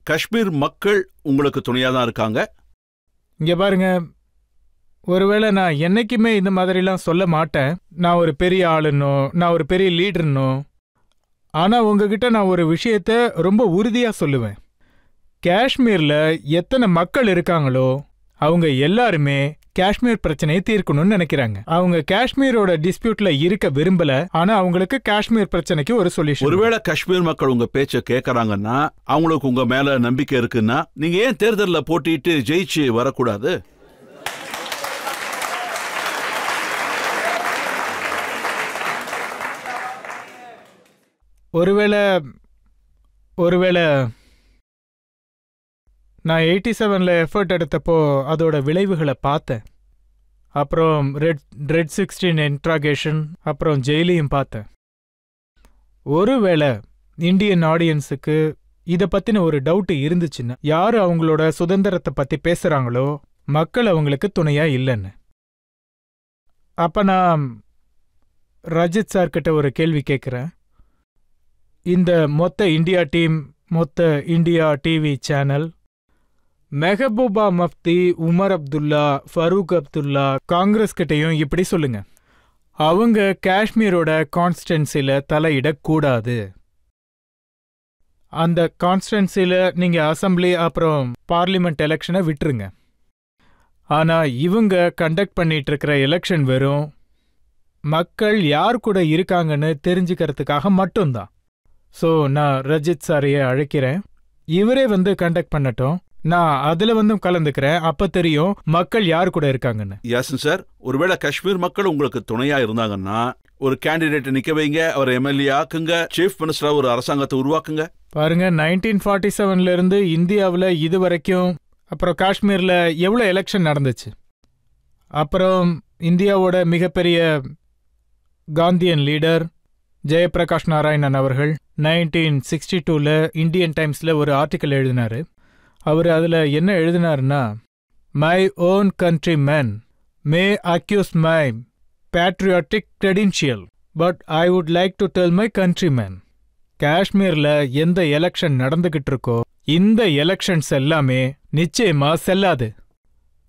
[SPEAKER 2] காஷ்மீர் மக்கள் உங்களுக்கு துணையாக தான் இருக்காங்க.
[SPEAKER 4] இங்கே பாருங்க, ஒருவேளை நான் என்னைக்குமே இந்த மாதிரிலாம் சொல்ல மாட்டேன், நான் ஒரு பெரிய ஆளுன்னோ நான் ஒரு பெரிய லீடர்னோ. ஆனால் உங்ககிட்ட நான் ஒரு விஷயத்த ரொம்ப உறுதியாக சொல்லுவேன். காஷ்மீரில் எத்தனை மக்கள் இருக்காங்களோ அவங்க எல்லாருமே காஷ்மீர் பிரச்சனையை தீர்க்கணும்னு நினைக்கிறாங்க. அவங்க காஷ்மீரோட டிஸ்பியூட்ல இருக்க விரும்பல, ஆனா அவங்களுக்கு காஷ்மீர் பிரச்சனைக்கு ஒரு சொல்யூஷன்.
[SPEAKER 2] ஒருவேளை காஷ்மீர் மக்கள் உங்க பேச்ச கேட்கறாங்கன்னா, அவங்களுக்கு உங்க மேல நம்பிக்கை இருக்குன்னா, நீங்க ஏன் தேர்தலில் போட்டிட்டு ஜெயிச்சு வரக்கூடாது?
[SPEAKER 4] ஒருவேளை நான் 87 எஃபர்ட் எடுத்தப்போ அதோட விளைவுகளை பார்த்தேன். அப்புறம் ரெட் 16 இன்ட்ராகேஷன், அப்புறம் ஜெயிலையும் பார்த்தேன். ஒருவேளை இந்தியன் ஆடியன்ஸுக்கு இதை பற்றின ஒரு டவுட்டு இருந்துச்சுன்னா, யார் அவங்களோட சுதந்திரத்தை பற்றி பேசுகிறாங்களோ மக்கள் அவங்களுக்கு துணையா இல்லைன்னு. அப்போ நான் ரஜித் சார்கிட்ட ஒரு கேள்வி கேட்குறேன். இந்த மொத்த இந்தியா டீம், மொத்த India TV channel, Mehbooba Mufti, Omar Abdullah, Farooq Abdullah, Congress கிட்டையும் இப்படி சொல்லுங்க, அவங்க காஷ்மீரோட கான்ஸ்டன்சில தலையிடக்கூடாது. அந்த கான்ஸ்டன்சில நீங்க அசம்பிளி அப்புறம் பார்லிமெண்ட் எலெக்ஷனை விட்டுருங்க. ஆனா இவங்க கண்டக்ட் பண்ணிட்டு இருக்கிற எலெக்ஷன் வெறும் மக்கள் யார் கூட இருக்காங்கன்னு தெரிஞ்சுக்கிறதுக்காக மட்டும்தான். ஸோ நான் ரஜித் சாரையை அழைக்கிறேன், இவரே கண்டக்ட் பண்ணட்டும், நான் அதுல கலந்துக்கிறேன், அப்ப தெரியும் மக்கள் யார் கூட இருக்காங்கன்னு.
[SPEAKER 2] யாசின் சார், ஒருவேளை காஷ்மீர் மக்கள் உங்களுக்கு துணையா இருந்தாங்கன்னா ஒரு கேண்டிடேட் நிக்க வைங்க, அவர் எம்எல்ஏ ஆக்குங்க, சீஃப் மினிஸ்டரா ஒரு அரசாங்கத்தை உருவாக்குங்க.
[SPEAKER 4] பாருங்க, 1947 இருந்து இந்தியாவில் இது வரைக்கும், அப்புறம் காஷ்மீர்ல எவ்வளவு எலெக்ஷன் நடந்துச்சு. அப்புறம் இந்தியாவோட மிகப்பெரிய காந்தியன் லீடர் ஜெயபிரகாஷ் நாராயணன் அவர்கள் 1962 இந்தியன் டைம்ஸ்ல ஒரு ஆர்டிக்கல் எழுதினாரு. அவர் அதில் என்ன எழுதினாருன்னா, my own countryman may accuse my patriotic credential, but I would like to tell my countryman. காஷ்மீர்ல எந்த எலெக்ஷன் நடந்துகிட்டு இருக்கோ இந்த எலெக்ஷன்ஸ் எல்லாமே நிச்சயமா செல்லாது.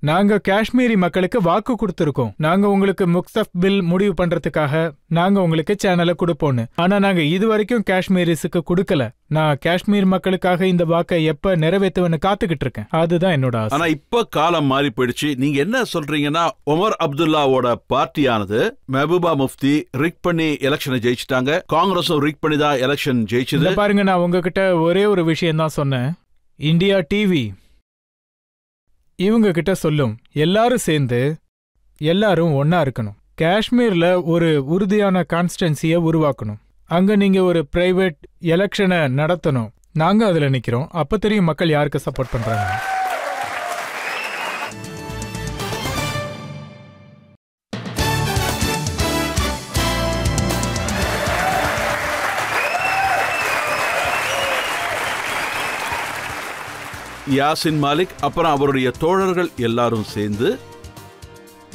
[SPEAKER 4] நாங்க காஷ்மீரி மக்களுக்கு வாக்கு கொடுத்துருக்கோம், நாங்க உங்களுக்கு முக்சப் பில் முடிவு பண்றதுக்காக நாங்க உங்களுக்கு சேனலை கொடுப்போன்னு. ஆனா நாங்க இதுவரைக்கும் காஷ்மீரிஸுக்கு கொடுக்கல. நான் காஷ்மீர் மக்களுக்காக இந்த வாக்கை எப்ப நிறைவேற்றுவேன்னு காத்துக்கிட்டு இருக்கேன். அதுதான் என்னோட ஆசை.
[SPEAKER 2] ஆனா இப்ப காலம் மாறி போயிடுச்சு. நீங்க என்ன சொல்றீங்கன்னா, உமர் அப்துல்லாவோட பார்ட்டியானது மெஹபூபா முஃப்தி ரிக் பண்ணி எலெக்ஷனை ஜெயிச்சுட்டாங்க, காங்கிரஸும் ரிக் பண்ணி தான் எலெக்ஷன் ஜெயிச்சது.
[SPEAKER 4] பாருங்க, நான் உங்ககிட்ட ஒரே ஒரு விஷயம் தான் சொன்னேன். இந்தியா டிவி இவங்க கிட்ட சொல்லும், எல்லாரும் சேர்ந்து எல்லாரும் ஒன்னா இருக்கணும், காஷ்மீர்ல ஒரு உறுதியான கான்ஸ்டன்சியை உருவாக்கணும், அங்க நீங்க ஒரு பிரைவேட் எலெக்ஷனை நடத்தணும், நாங்க அதுல நிக்கிறோம், அப்ப தெரியும் மக்கள் யாருக்கு சப்போர்ட் பண்றாங்க.
[SPEAKER 2] யாசின் மாலிக் அப்புறம் அவருடைய தோழர்கள் எல்லாரும் சேர்ந்து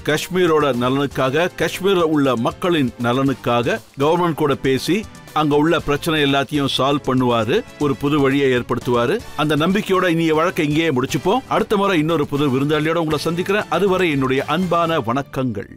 [SPEAKER 2] காஷ்மீரோட நலனுக்காக, காஷ்மீர்ல உள்ள மக்களின் நலனுக்காக கவர்மெண்ட் கூட பேசி அங்க உள்ள பிரச்சனை எல்லாத்தையும் சால்வ் பண்ணுவாரு, ஒரு புது வழியை ஏற்படுத்துவாரு. அந்த நம்பிக்கையோட இனிய வழக்கை இங்கேயே முடிச்சுப்போம். அடுத்த முறை இன்னொரு புது விருந்தாளியோட உங்களை சந்திக்கிறேன். அதுவரை என்னுடைய அன்பான வணக்கங்கள்.